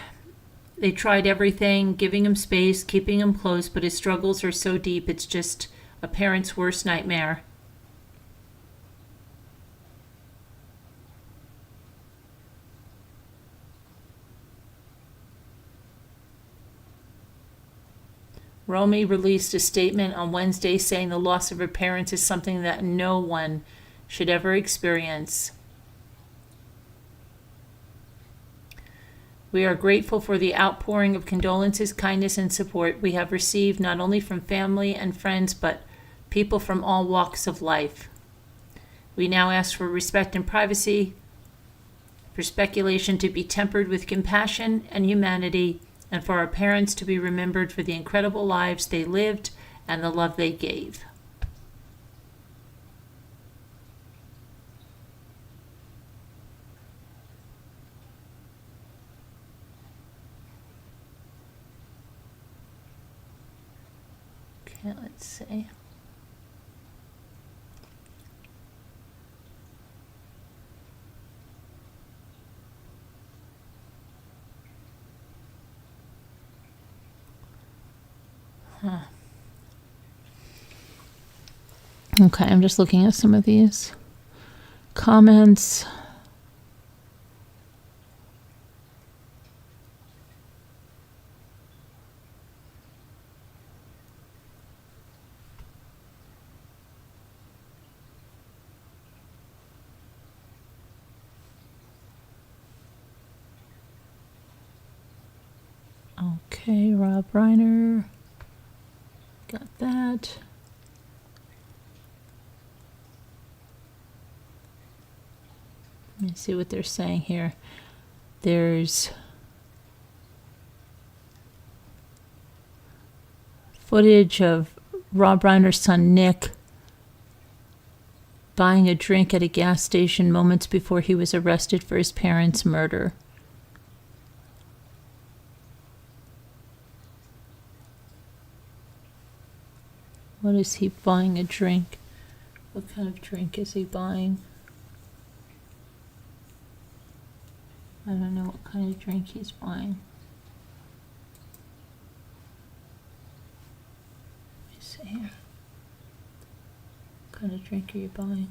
they tried everything, giving him space, keeping him close, but his struggles are so deep it's just a parent's worst nightmare. Romy released a statement on Wednesday saying the loss of her parents is something that no one should ever experience. We are grateful for the outpouring of condolences, kindness, and support we have received not only from family and friends, but people from all walks of life. We now ask for respect and privacy, for speculation to be tempered with compassion and humanity, and for our parents to be remembered for the incredible lives they lived and the love they gave. Okay, let's see. Okay, I'm just looking at some of these comments. Okay, Rob Reiner. Got that. Let me see what they're saying here. There's footage of Rob Reiner's son Nick buying a drink at a gas station moments before he was arrested for his parents' murder. What is he buying a drink? What kind of drink is he buying? I don't know what kind of drink he's buying. Let me see here. What kind of drink are you buying?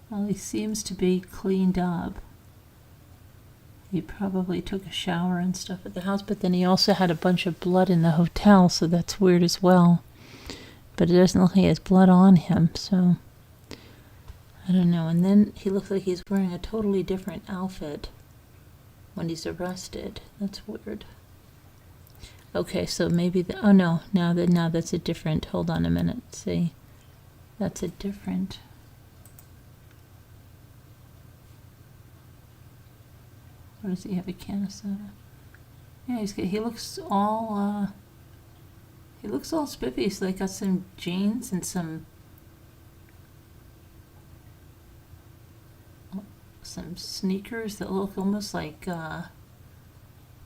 Well, he seems to be cleaned up. He probably took a shower and stuff at the house, but then he also had a bunch of blood in the hotel, so that's weird as well. But it doesn't look like he has blood on him, so I don't know. And then he looks like he's wearing a totally different outfit when he's arrested. That's weird. Okay, so maybe oh no, now that's a different. Hold on a minute. See, that's a different. What does he have? A can of soda? Yeah, he looks all spiffy. So they got some jeans and some sneakers that look almost like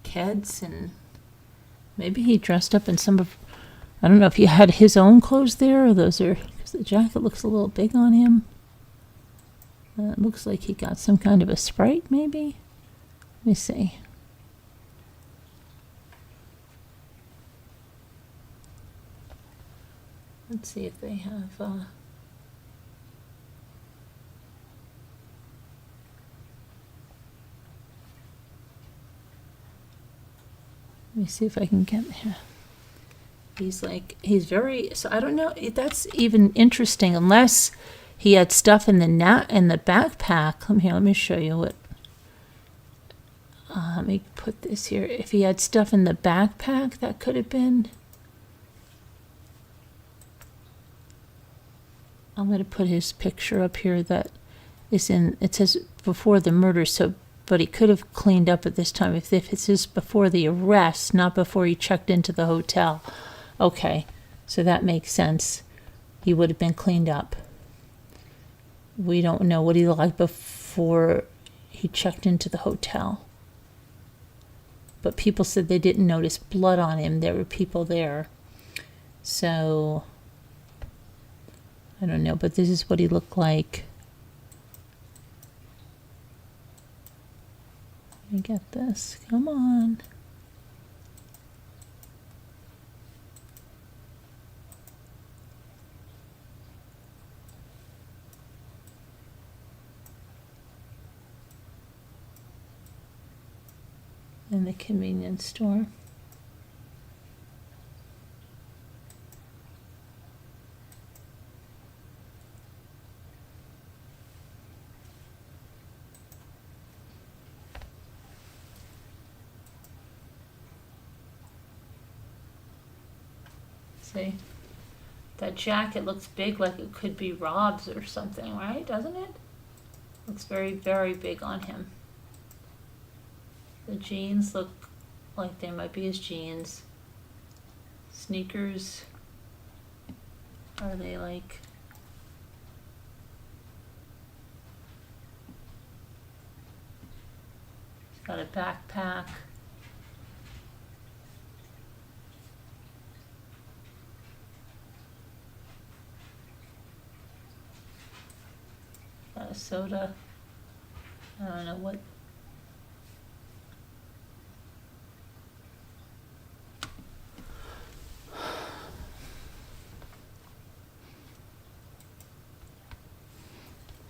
Keds, and maybe he dressed up in some of. I don't know if he had his own clothes there, or those are, because the jacket looks a little big on him. It looks like he got some kind of a Sprite, maybe. Let me see. Let's see if they have. Let me see if I can get here. He's very. So I don't know. That's even interesting, unless he had stuff in the backpack. Let me show you what. Let me put this here. If he had stuff in the backpack, that could have been. I'm going to put his picture up here that is in. It says before the murder, so but he could have cleaned up at this time if it's just before the arrest, not before he checked into the hotel. Okay, so that makes sense. He would have been cleaned up. We don't know what he looked like before he checked into the hotel. But people said they didn't notice blood on him. There were people there. So, I don't know, but this is what he looked like. Let me get this. Come on. In the convenience store. See, that jacket looks big, like it could be Rob's or something, right? Doesn't it? Looks very, very big on him. The jeans look like they might be his jeans. Sneakers, are they like? He's got a backpack. Got a soda. I don't know what.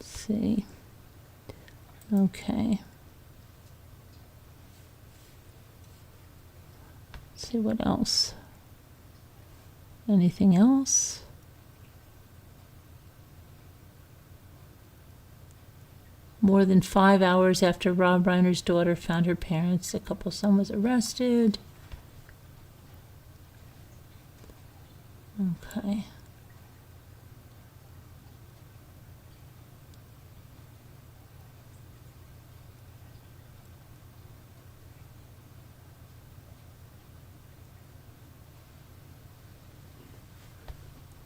See. Okay. Let's see what else. Anything else? More than 5 hours after Rob Reiner's daughter found her parents, the couple's son was arrested. Okay.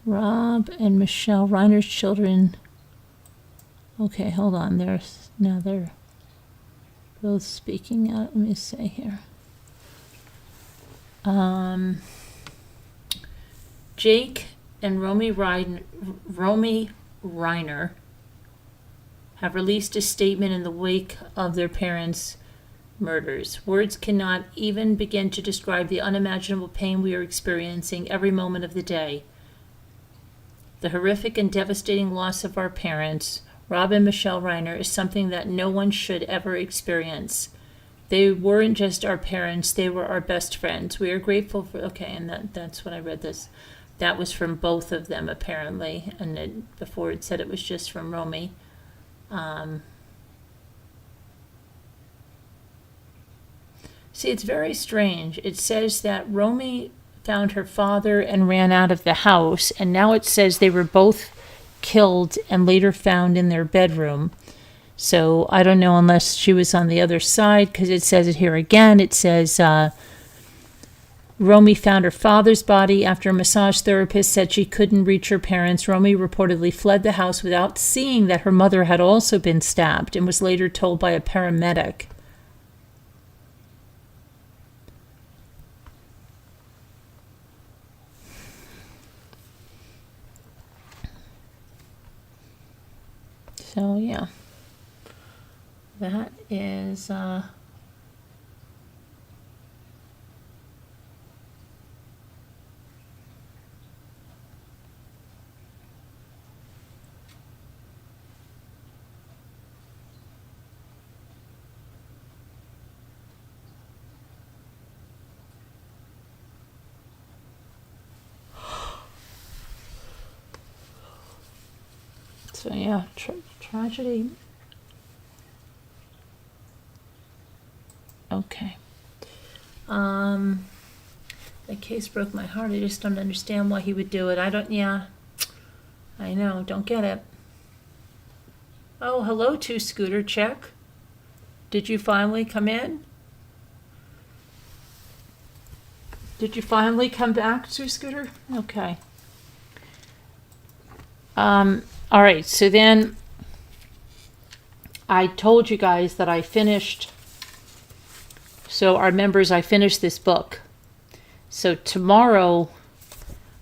Rob and Michelle Reiner's children. Okay, hold on. They're both speaking out. Let me say here. Jake and Romy Reiner have released a statement in the wake of their parents' murders. Words cannot even begin to describe the unimaginable pain we are experiencing every moment of the day. The horrific and devastating loss of our parents, Rob and Michelle Reiner, is something that no one should ever experience. They weren't just our parents, they were our best friends. We are grateful for, okay, and that's when I read this. That was from both of them, apparently. And before it said it was just from Romy. See, it's very strange. It says that Romy found her father and ran out of the house, and now it says they were both killed and later found in their bedroom. So I don't know unless she was on the other side, because it says it here again. It says Romy found her father's body after a massage therapist said she couldn't reach her parents. Romy reportedly fled the house without seeing that her mother had also been stabbed and was later told by a paramedic. So, yeah. That is, so yeah, tragedy. Okay. The case broke my heart. I just don't understand why he would do it. Yeah. I know, don't get it. Oh, hello, Two Scooter, check. Did you finally come in? Did you finally come back, Two Scooter? Okay. All right, so then I told you guys that I finished. So our members, I finished this book. So tomorrow,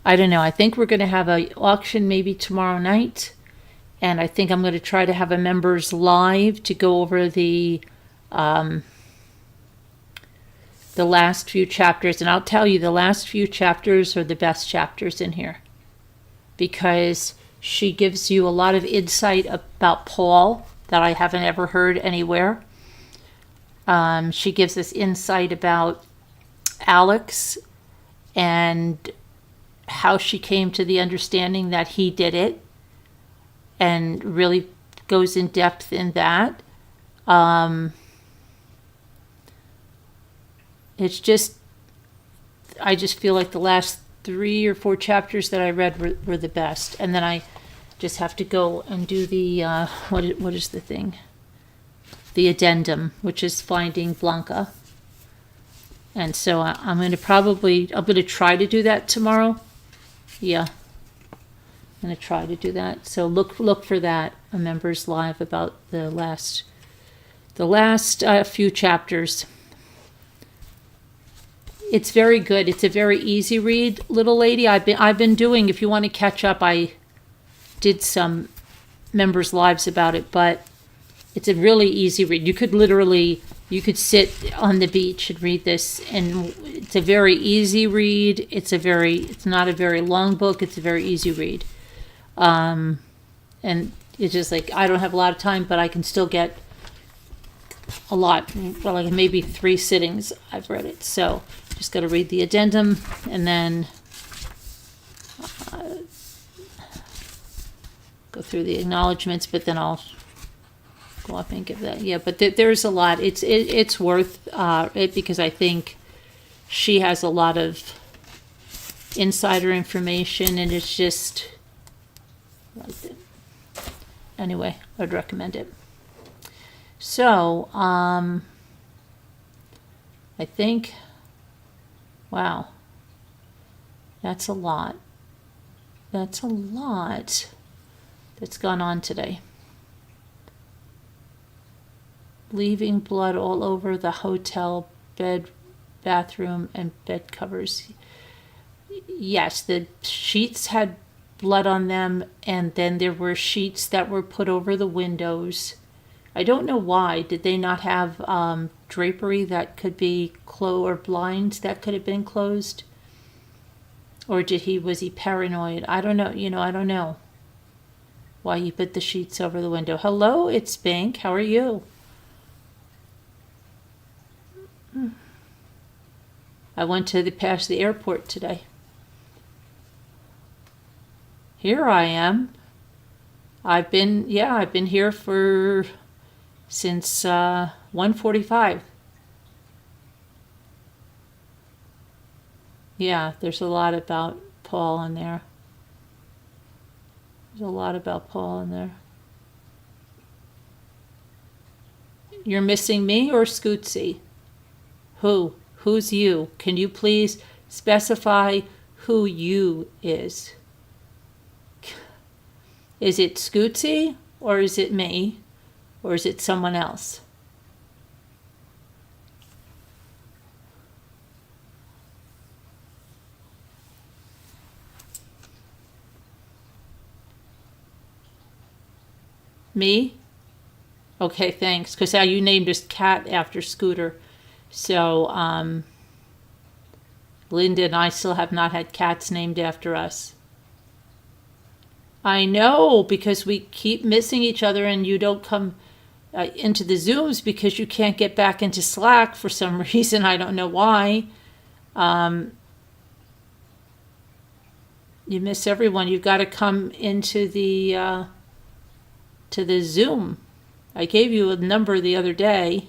I don't know, I think we're going to have an auction maybe tomorrow night. And I think I'm going to try to have a members live to go over the last few chapters. And I'll tell you, the last few chapters are the best chapters in here. Because she gives you a lot of insight about Paul that I haven't ever heard anywhere. She gives us insight about Alex and how she came to the understanding that he did it, and really goes in depth in that. It's just, I just feel like the last 3 or 4 chapters that I read were the best. And then I just have to go and do the, what is the thing? The addendum, which is finding Blanca. And so I'm going to try to do that tomorrow. Yeah. I'm going to try to do that. So look for that, a members live, about the last few chapters. It's very good. It's a very easy read, little lady. I've been doing, if you want to catch up, I did some members lives about it, but it's a really easy read. You could sit on the beach and read this, and it's a very easy read. It's not a very long book. It's a very easy read. And it's just like, I don't have a lot of time, but I can still get a lot, like maybe 3 sittings I've read it. So just got to read the addendum and then go through the acknowledgments, but then I'll go up and give that. Yeah, but there's a lot. It's worth it, because I think she has a lot of insider information, and it's just, anyway, I'd recommend it. So, I think, wow, that's a lot. That's a lot that's gone on today. Leaving blood all over the hotel bed, bathroom, and bed covers. Yes, the sheets had blood on them, and then there were sheets that were put over the windows. I don't know why. Did they not have drapery that could be or blinds that could have been closed? Or was he paranoid? I don't know. I don't know. Why you put the sheets over the window. Hello, it's Pink. How are you? I went to past the airport today. Here I am. I've been here since 1:45. Yeah, there's a lot about Paul in there. There's a lot about Paul in there. You're missing me or Scootsy? Who? Who's you? Can you please specify who you is? Is it Scootsy or is it me or is it someone else? Me? Okay, thanks. Because you named this cat after Scooter. So, Linda and I still have not had cats named after us. I know, because we keep missing each other and you don't come into the Zooms because you can't get back into Slack for some reason. I don't know why. You miss everyone. You've got to come into the Zoom. I gave you a number the other day.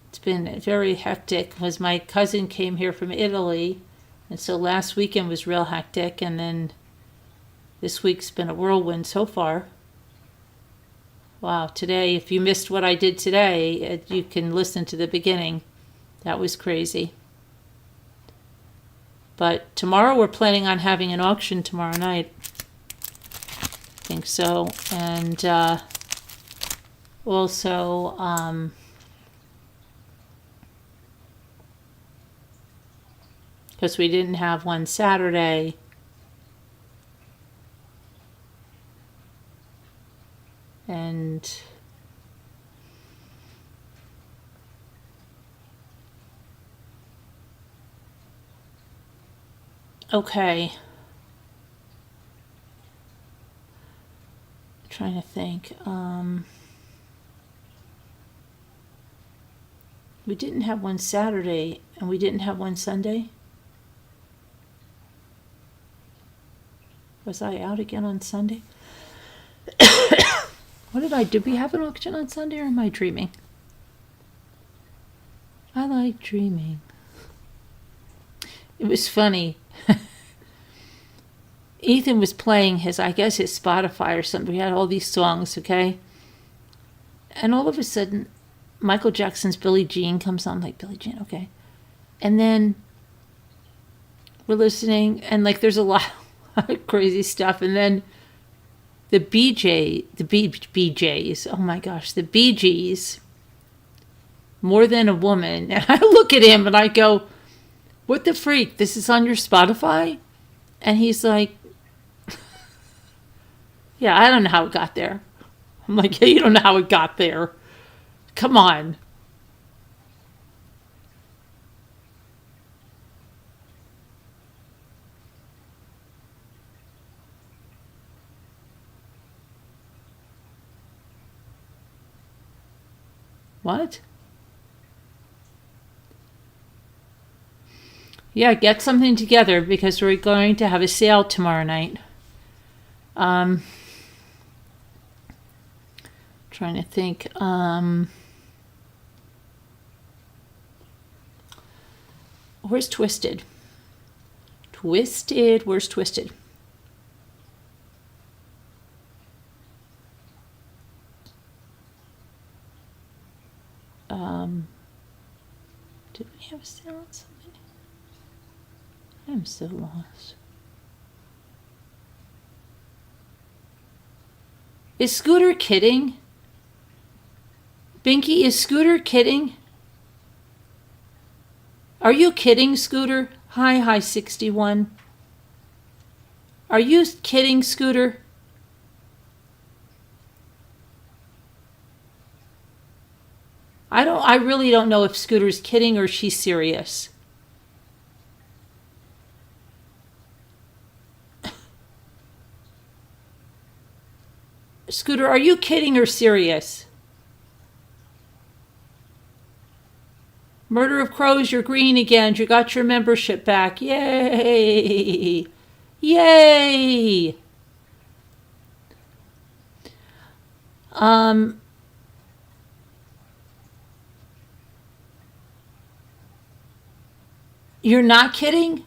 It's been very hectic because my cousin came here from Italy, and so last weekend was real hectic, and then this week's been a whirlwind so far. Wow, today, if you missed what I did today, you can listen to the beginning. That was crazy. But tomorrow we're planning on having an auction tomorrow night. I think so. And also, because we didn't have one Saturday. And okay. Trying to think. We didn't have one Saturday and we didn't have one Sunday. Was I out again on Sunday? What did I do? Did we have an auction on Sunday or am I dreaming? I like dreaming. It was funny. Ethan was playing his Spotify or something. We had all these songs, okay? And all of a sudden, Michael Jackson's Billie Jean comes on. I'm like, Billie Jean, okay. And then we're listening, and like there's a lot of crazy stuff. And then the BJs, oh my gosh, the Bee Gees, More Than a Woman. And I look at him and I go, what the freak? This is on your Spotify? And he's like, yeah, I don't know how it got there. I'm like, yeah, you don't know how it got there. Come on. What? Yeah, get something together because we're going to have a sale tomorrow night. Trying to think. Where's Twisted? Twisted, where's Twisted? Did we have a sale on something? I'm so lost. Is Scooter kidding? Binky, is Scooter kidding? Are you kidding, Scooter? Hi 61. Are you kidding, Scooter? I really don't know if Scooter's kidding or she's serious. Scooter, are you kidding or serious? Murder of Crows, you're green again. You got your membership back. Yay! Yay! You're not kidding?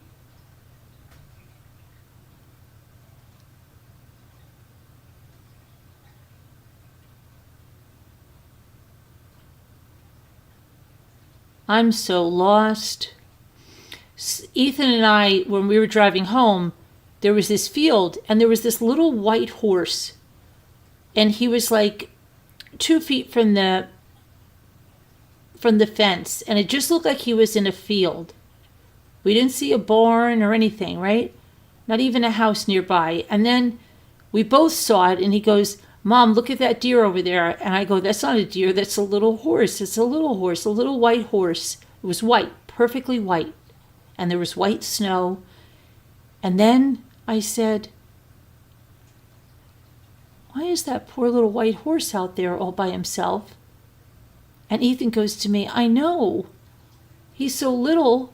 I'm so lost. Ethan and I, when we were driving home, there was this field and there was this little white horse. And he was like 2 feet from the fence. And it just looked like he was in a field. We didn't see a barn or anything, right? Not even a house nearby. And then we both saw it and he goes, Mom, look at that deer over there. And I go, that's not a deer, that's a little horse. It's a little horse, a little white horse. It was white, perfectly white. And there was white snow. And then I said, why is that poor little white horse out there all by himself? And Ethan goes to me, I know. He's so little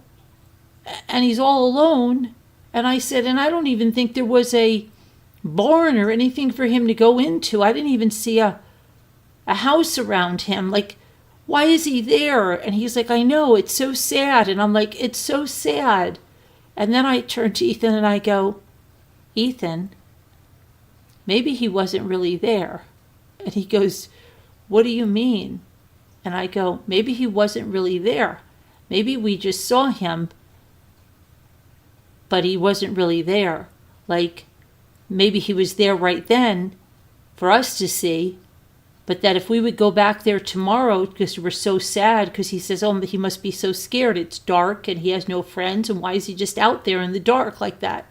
and he's all alone. And I said, and I don't even think there was a barn or anything for him to go into. I didn't even see a house around him. Like, why is he there? And he's like, I know, it's so sad. And I'm like, it's so sad. And then I turn to Ethan and I go, Ethan, maybe he wasn't really there. And he goes, what do you mean? And I go, maybe he wasn't really there. Maybe we just saw him, but he wasn't really there. Like, maybe he was there right then for us to see, but that if we would go back there tomorrow, because we're so sad, because he says, oh, he must be so scared. It's dark and he has no friends. And why is he just out there in the dark like that?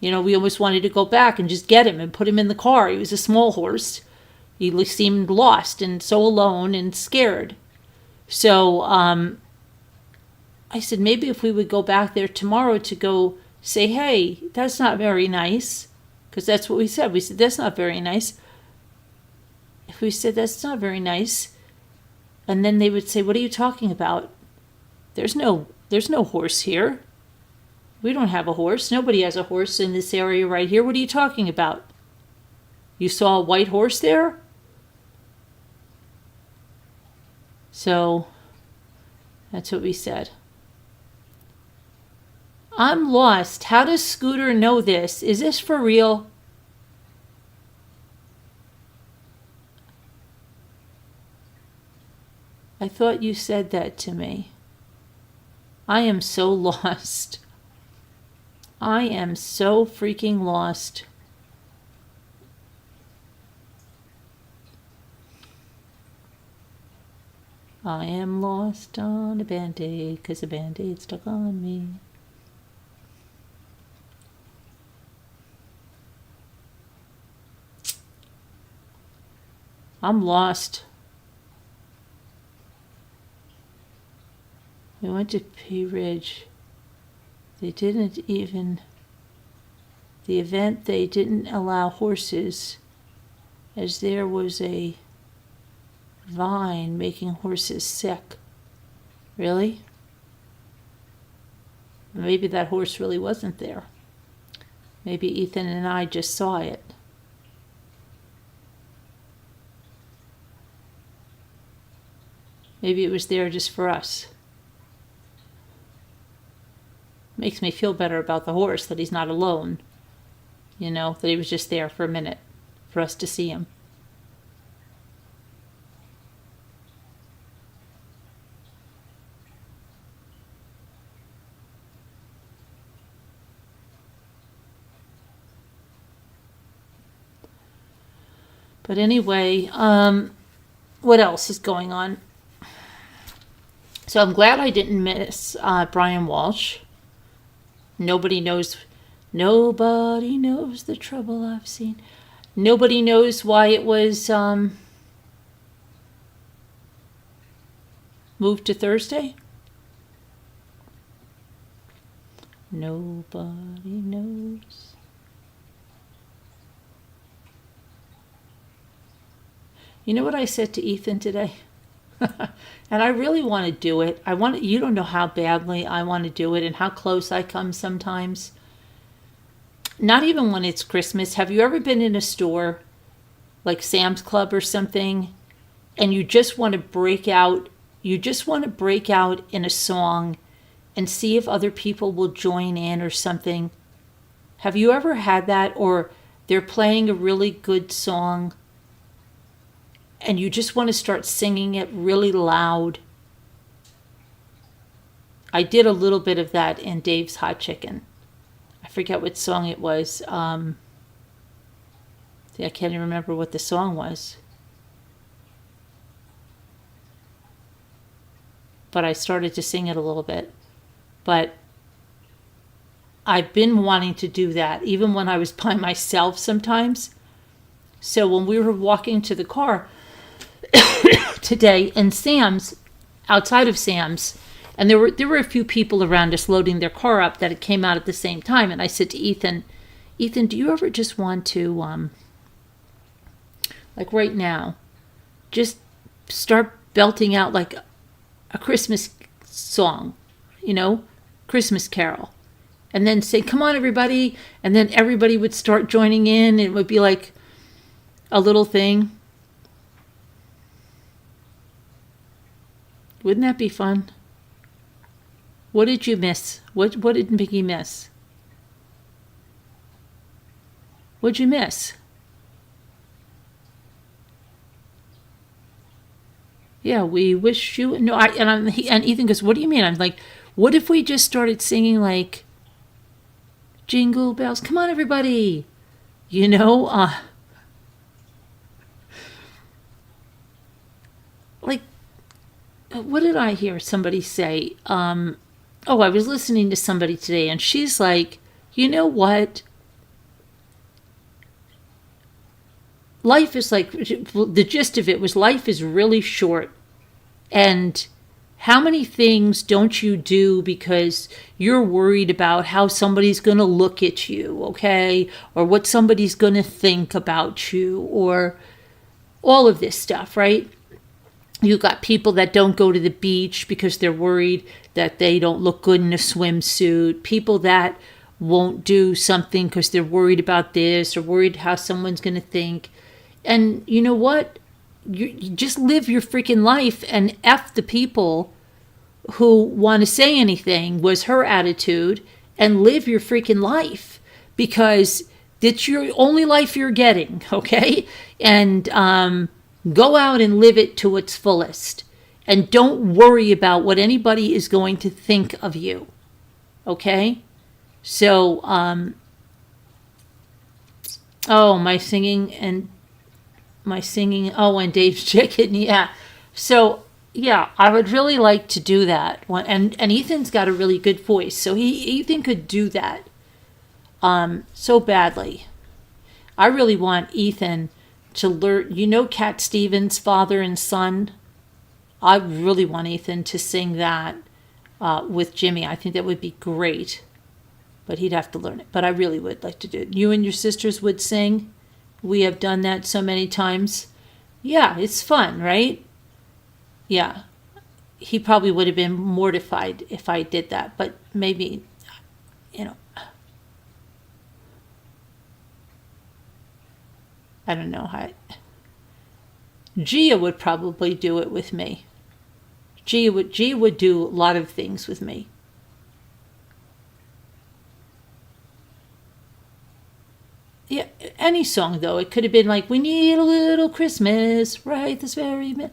You know, we almost wanted to go back and just get him and put him in the car. He was a small horse. He seemed lost and so alone and scared. So I said, maybe if we would go back there tomorrow to go say, hey, that's not very nice. Because that's what we said. We said, that's not very nice. If we said, that's not very nice, and then they would say, what are you talking about? There's no horse here. We don't have a horse. Nobody has a horse in this area right here. What are you talking about? You saw a white horse there? So that's what we said. I'm lost. How does Scooter know this? Is this for real? I thought you said that to me. I am so lost. I am so freaking lost. I am lost on a band-aid because a band-aid stuck on me. I'm lost. We went to Pea Ridge. They didn't even, the event, they didn't allow horses as there was a vine making horses sick. Really? Maybe that horse really wasn't there. Maybe Ethan and I just saw it. Maybe it was there just for us. Makes me feel better about the horse that he's not alone. You know, that he was just there for a minute for us to see him. But anyway, what else is going on? So I'm glad I didn't miss Brian Walshe. Nobody knows the trouble I've seen. Nobody knows why it was moved to Thursday. Nobody knows. You know what I said to Ethan today? And I really want to do it. You don't know how badly I want to do it and how close I come sometimes. Not even when it's Christmas. Have you ever been in a store like Sam's Club or something and you just want to break out in a song and see if other people will join in or something? Have you ever had that? Or they're playing a really good song and you just want to start singing it really loud? I did a little bit of that in Dave's Hot Chicken. I forget what song it was. I can't even remember what the song was. But I started to sing it a little bit. But I've been wanting to do that, even when I was by myself sometimes. So when we were walking to the car today in Sam's, outside of Sam's, and there were a few people around us loading their car up that it came out at the same time. And I said to Ethan, do you ever just want to, like right now, just start belting out like a Christmas song, Christmas carol, and then say, come on, everybody. And then everybody would start joining in. It would be like a little thing. Wouldn't that be fun? What did you miss? What did Mickey miss? What'd you miss? Yeah, we wish you. No, and Ethan goes, what do you mean? I'm like, what if we just started singing like Jingle Bells? Come on, everybody. Like, what did I hear somebody say? I was listening to somebody today, and she's like, you know what? Life is like, the gist of it was life is really short. And how many things don't you do because you're worried about how somebody's going to look at you, okay? Or what somebody's going to think about you, or all of this stuff, right? You got people that don't go to the beach because they're worried that they don't look good in a swimsuit. People that won't do something because they're worried about this or worried how someone's going to think. And you know what? You just live your freaking life and F the people who want to say anything, was her attitude, and live your freaking life, because it's your only life you're getting, okay? And go out and live it to its fullest. And don't worry about what anybody is going to think of you, okay? So, my singing, and Dave's chicken, yeah. So, yeah, I would really like to do that. And Ethan's got a really good voice, so Ethan could do that so badly. I really want Ethan to learn, Cat Stevens' Father and Son? I really want Ethan to sing that with Jimmy. I think that would be great, but he'd have to learn it. But I really would like to do it. You and your sisters would sing. We have done that so many times. Yeah, it's fun, right? Yeah. He probably would have been mortified if I did that, but maybe, I don't know how. Gia would probably do it with me. Gia would do a lot of things with me. Yeah, any song though. It could have been like, "We Need a Little Christmas," right this very minute.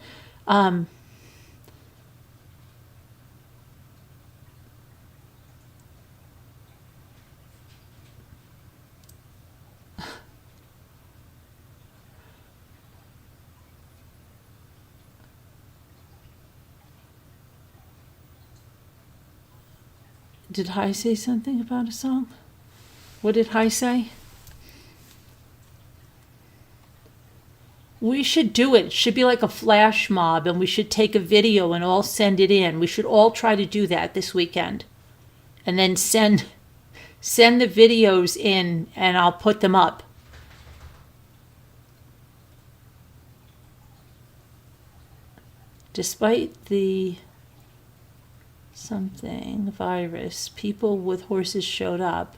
Did I say something about a song? What did I say? We should do it. It should be like a flash mob, and we should take a video and all send it in. We should all try to do that this weekend. And then send the videos in, and I'll put them up. Despite the something virus, people with horses showed up.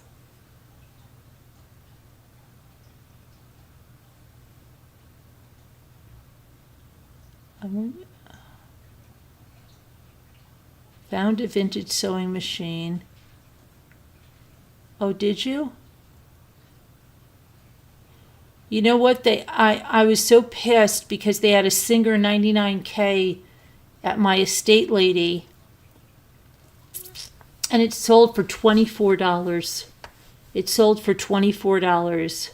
Found a vintage sewing machine. Oh, did you? You know what? I was so pissed because they had a Singer 99K at my estate lady, and it sold for $24. It sold for $24.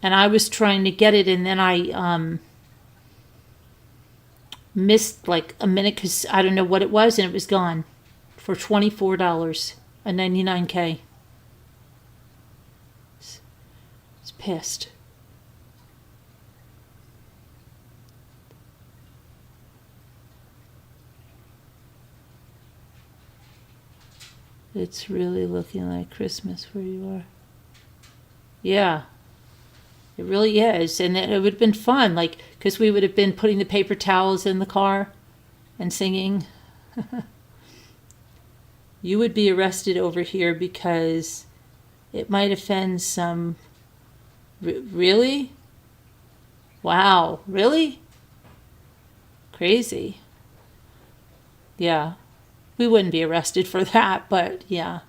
And I was trying to get it, and then I missed like a minute because I don't know what it was, and it was gone for $24, a 99K. I was pissed. It's really looking like Christmas where you are. Yeah. It really is, and it would have been fun, like, because we would have been putting the paper towels in the car and singing. You would be arrested over here because it might offend some... Really? Wow, really? Crazy. Yeah, we wouldn't be arrested for that, but yeah.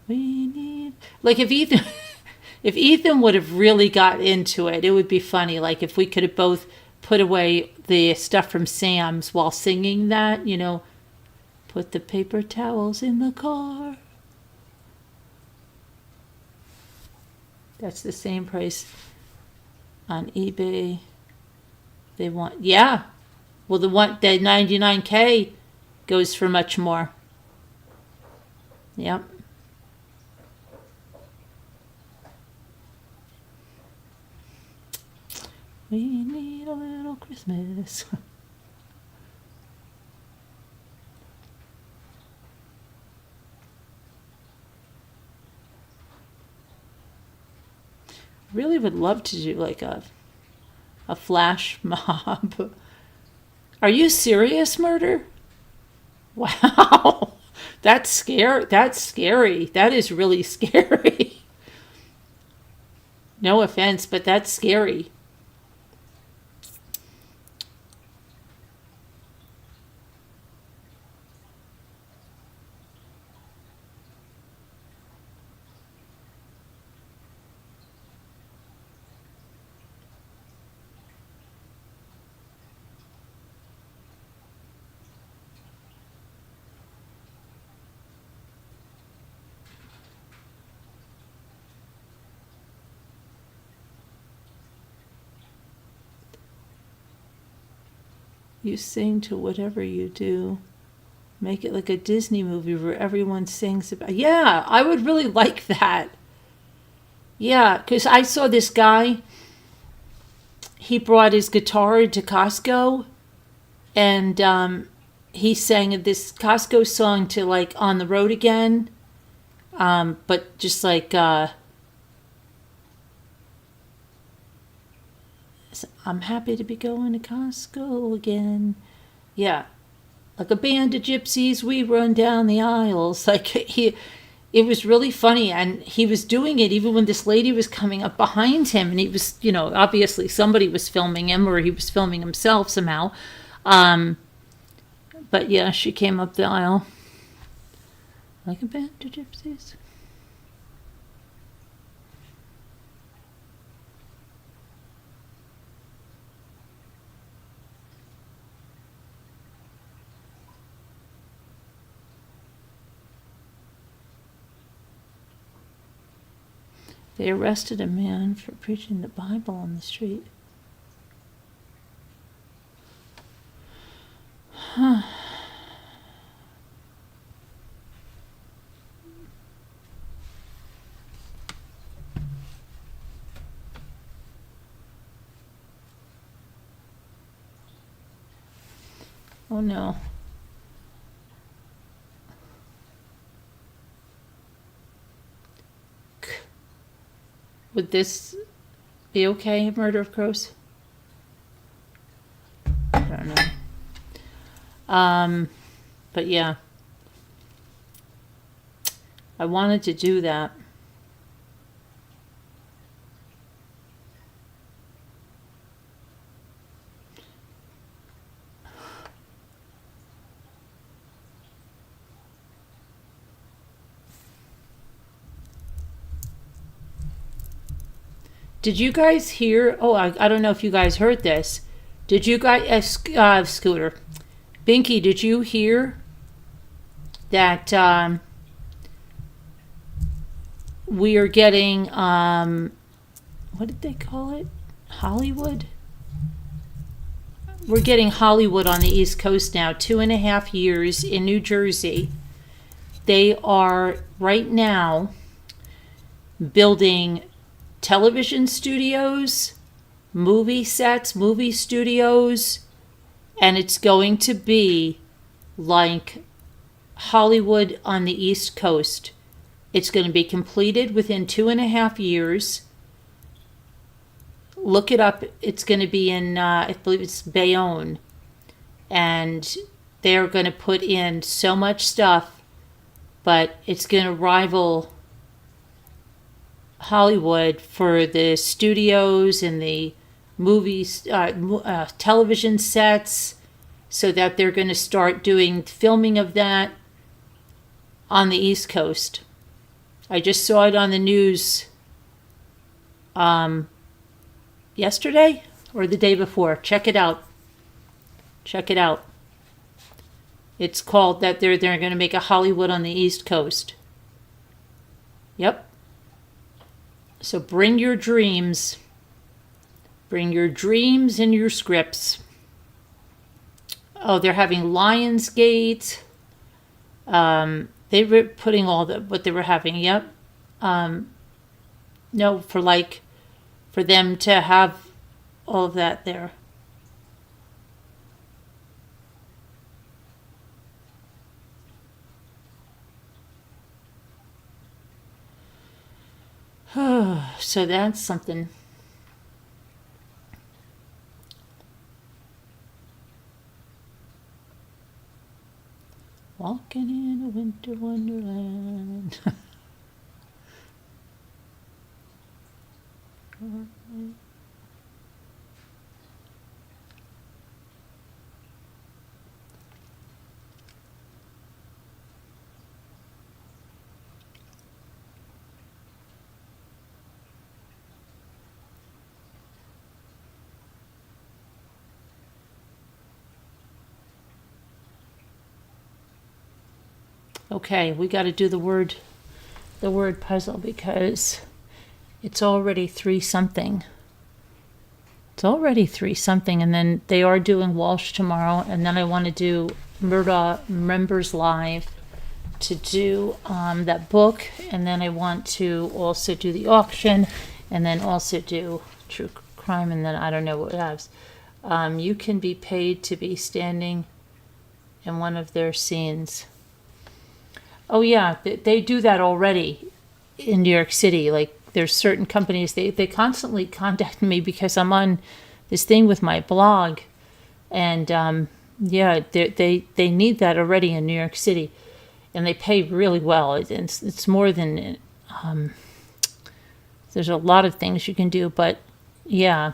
We need, like, if Ethan would have really got into it, it would be funny. Like if we could have both put away the stuff from Sam's while singing that, put the paper towels in the car. That's the same price on eBay. They want, yeah. Well, the 99K goes for much more. Yep. We need a little Christmas. Really would love to do like a flash mob. Are you serious, Murder? Wow. That's scary. That's scary. That is really scary. No offense, but that's scary. You sing to whatever you do. Make it like a Disney movie where everyone sings about. Yeah, I would really like that. Yeah, because I saw this guy. He brought his guitar into Costco, and he sang this Costco song to like On the Road Again, but just like I'm happy to be going to Costco again. Yeah, like a band of gypsies, we run down the aisles. Like it was really funny, and he was doing it even when this lady was coming up behind him, and he was, obviously somebody was filming him, or he was filming himself somehow. But yeah, she came up the aisle like a band of gypsies. They arrested a man for preaching the Bible on the street. Huh. Oh no. Would this Be okay, Murder of Crows? I don't know. But yeah. I wanted to do that. Did you guys hear? Oh, I don't know if you guys heard this. Did you guys, Scooter, Binky, did you hear that we are getting, what did they call it? Hollywood? We're getting Hollywood on the East Coast now, 2.5 years in New Jersey. They are right now building television studios, movie sets, movie studios, and it's going to be like Hollywood on the East Coast. It's going to be completed within 2.5 years. Look it up. It's going to be in, I believe it's Bayonne. And they're going to put in so much stuff, but it's going to rival Hollywood for the studios and the movies, television sets, so that they're going to start doing filming of that on the East Coast. I just saw it on the news yesterday or the day before. Check it out. Check it out. It's called that they're going to make a Hollywood on the East Coast. Yep. So bring your dreams. Bring your dreams and your scripts. Oh, they're having Lionsgate. They were putting all what they were having. Yep. No, for them to have all of that there. So that's something. Walking in a winter wonderland. Okay, we got to do the word puzzle because it's already 3 something. It's already 3 something, and then they are doing Walshe tomorrow, and then I want to do Murdaugh Members Live to do that book, and then I want to also do the auction, and then also do true crime, and then I don't know what else. You can be paid to be standing in one of their scenes. Oh yeah, they do that already in New York City. Like there's certain companies, they constantly contact me because I'm on this thing with my blog, and yeah, they need that already in New York City, and they pay really well. It's more than there's a lot of things you can do, but yeah,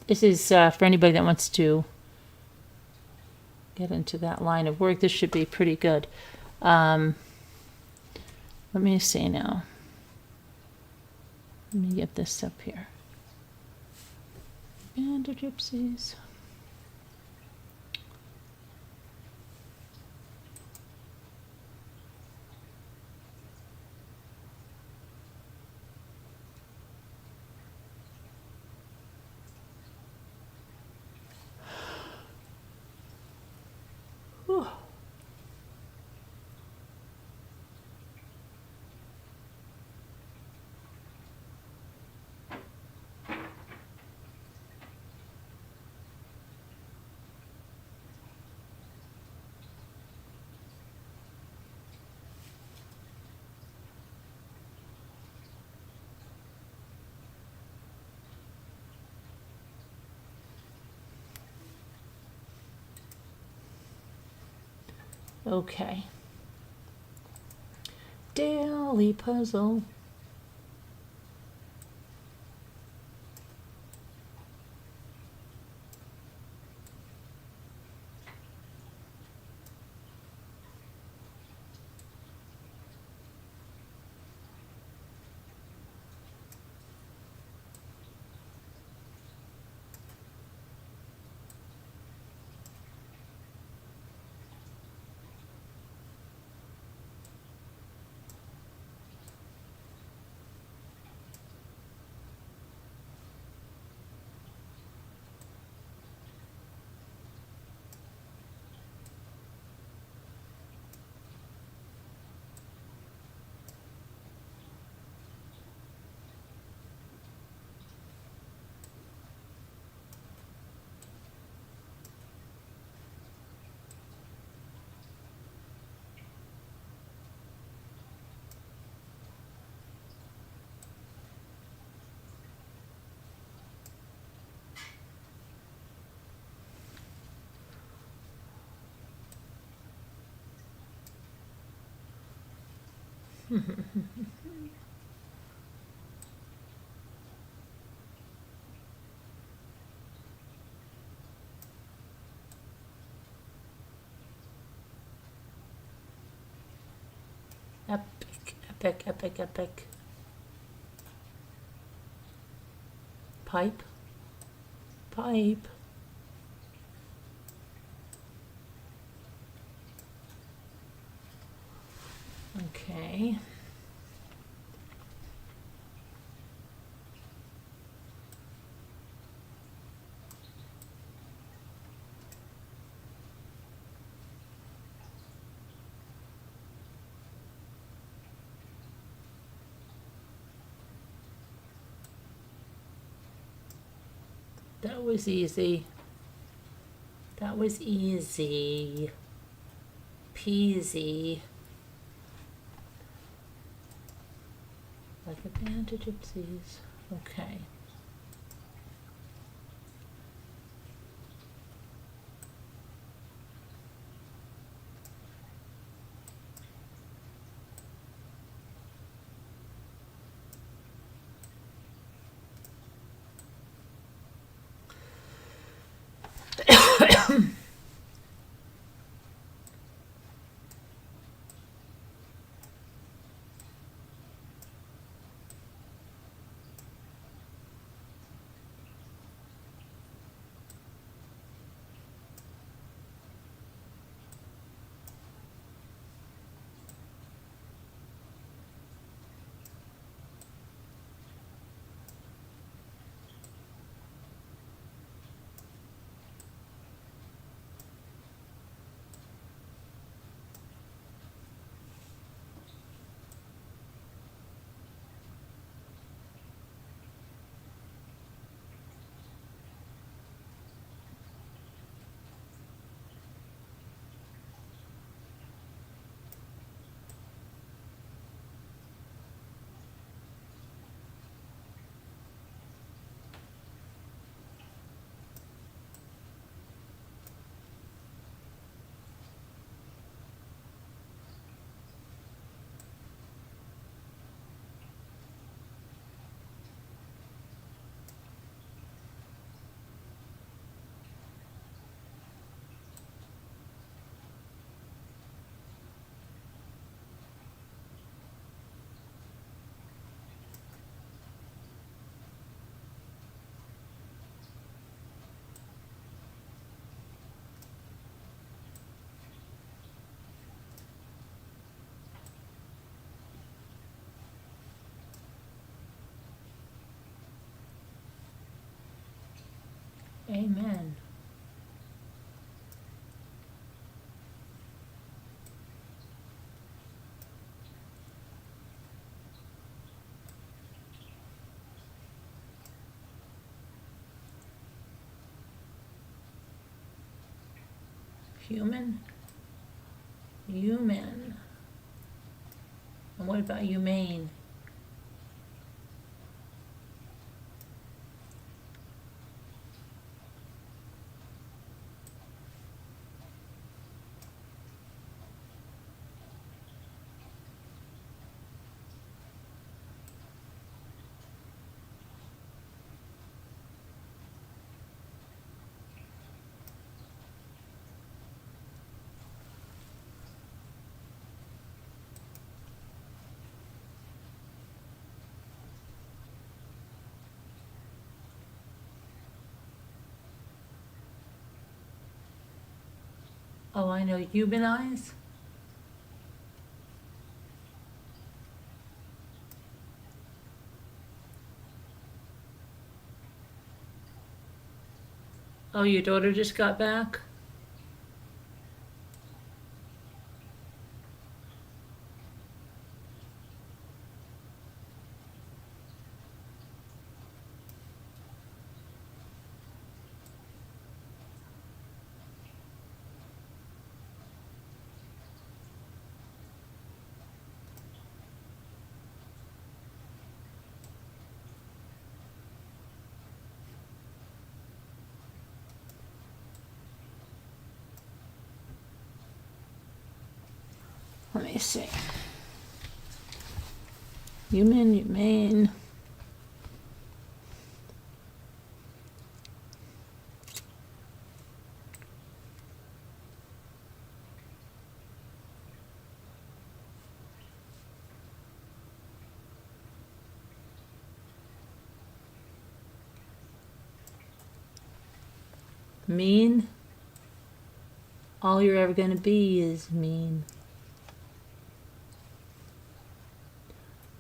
this is for anybody that wants to get into that line of work. This should be pretty good. Let me see now. Let me get this up here. Band of Gypsies. Whew. Okay. Daily puzzle. Epic, epic, epic, epic. Pipe. Pipe. Okay. That was easy. That was easy. Peasy. Like a band of gypsies. Okay. Amen. Human. Human. And what about humane? Oh, I know, humanize? Oh, your daughter just got back? Let me see. Humane. Mean. All you're ever gonna be is mean.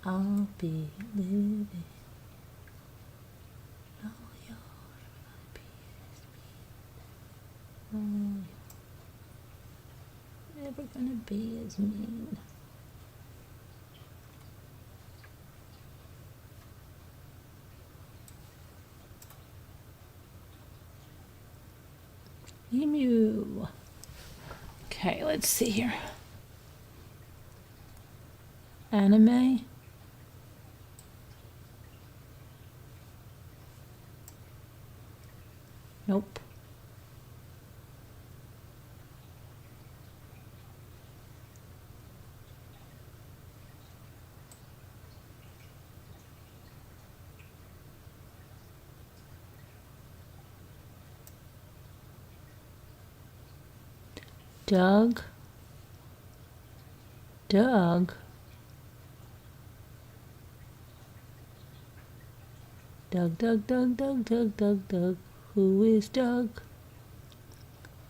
I'll be living. All you're gonna be is mean. All you're ever gonna be is mean. Emu. Okay, let's see here. Anime. Nope. Doug. Doug. Doug, Doug, Doug, Doug, Doug, Doug, Doug. Who is Doug?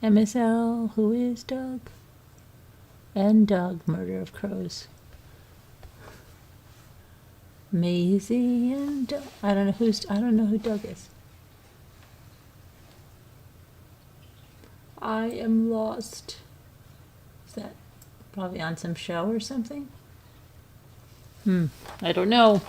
MSL, who is Doug? And Doug, Murder of Crows. Maisie and Doug. I don't know who Doug is. I am lost. Is that probably on some show or something? I don't know.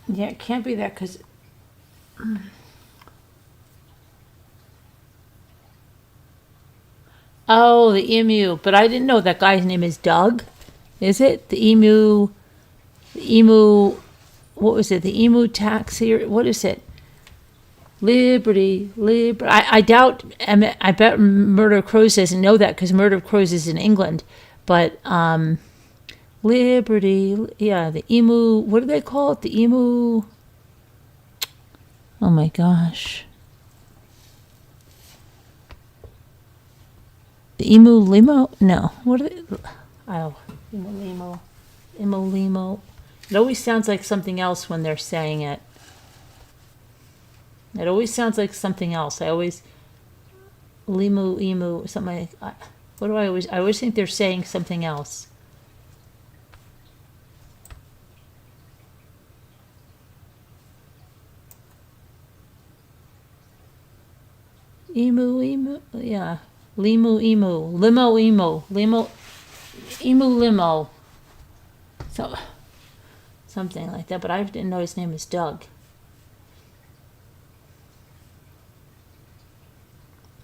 Yeah, it can't be that because... Oh, the emu. But I didn't know that guy's name is Doug. Is it? The emu... What was it? The emu taxi? What is it? Liberty. I doubt... I bet Murder of Crows doesn't know that because Murder of Crows is in England. But... Liberty, yeah, the emu, what do they call it? The emu, oh my gosh. The emu limo? No, what are they? Oh, emu limo. It always sounds like something else when they're saying it. It always sounds like something else. I always, emu, something like, what do I always think they're saying something else. Emu, yeah. Limo. So, something like that, but I didn't know his name was Doug.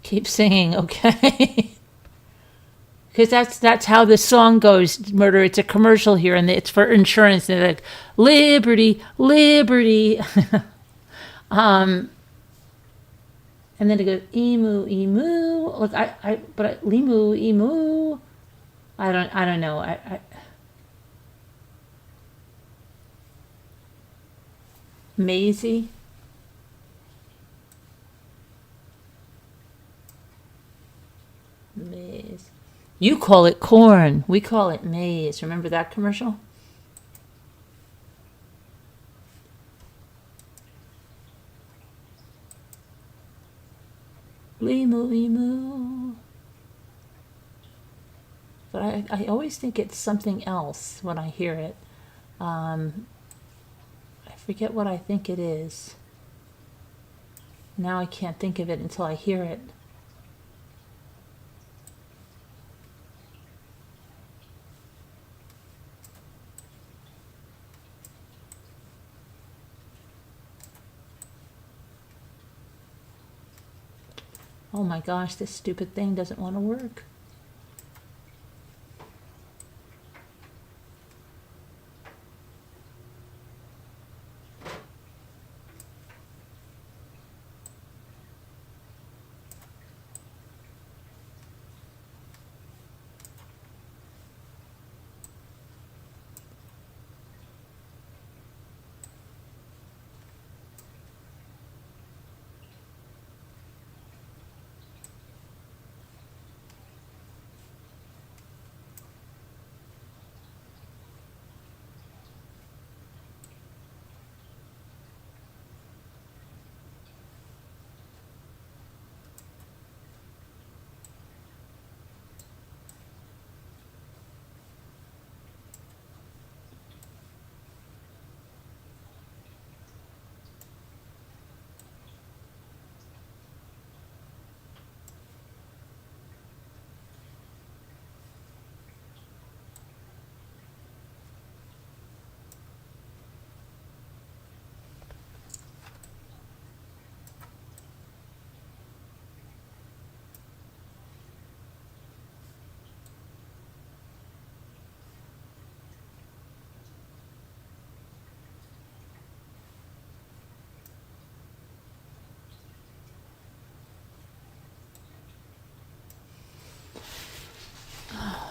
Keep singing, okay? Because that's how the song goes, Murder. It's a commercial here, and it's for insurance. And they're like, Liberty. And then it goes emu, emu. Look, but limu, emu. I don't know. Maisie. Maize. You call it corn. We call it maize. Remember that commercial? Limu, emu. But I always think it's something else when I hear it. I forget what I think it is. Now I can't think of it until I hear it. Oh my gosh, this stupid thing doesn't want to work.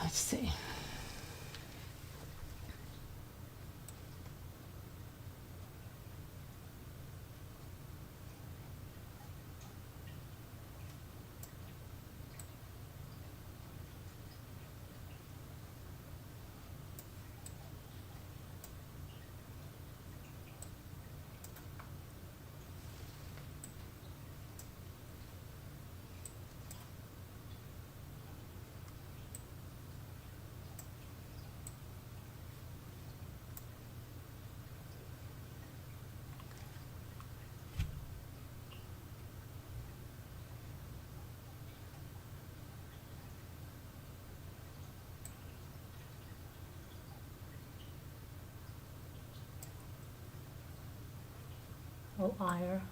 Let's see. Oh, ire.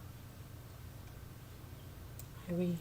Irene.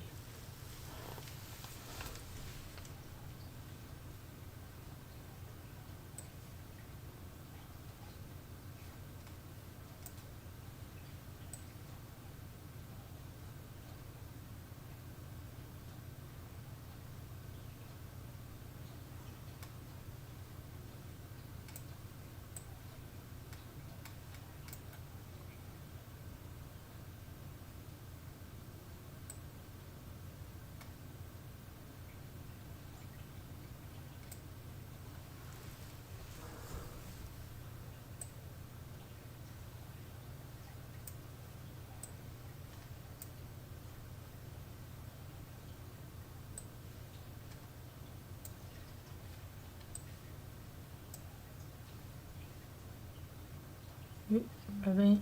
Irene.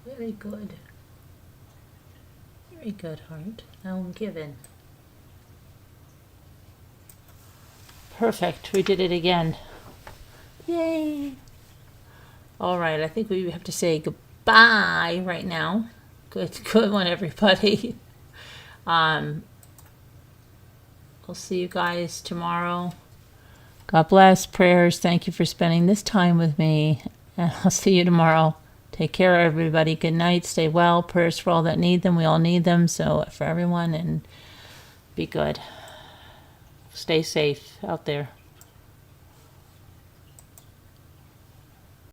Very good. Very good, heart. Now I'm given. Perfect. We did it again. Yay. All right. I think we have to say goodbye right now. Good one, everybody. We'll see you guys tomorrow. God bless. Prayers. Thank you for spending this time with me. And I'll see you tomorrow. Take care, everybody. Good night. Stay well. Prayers for all that need them. We all need them. So for everyone, and be good. Stay safe out there.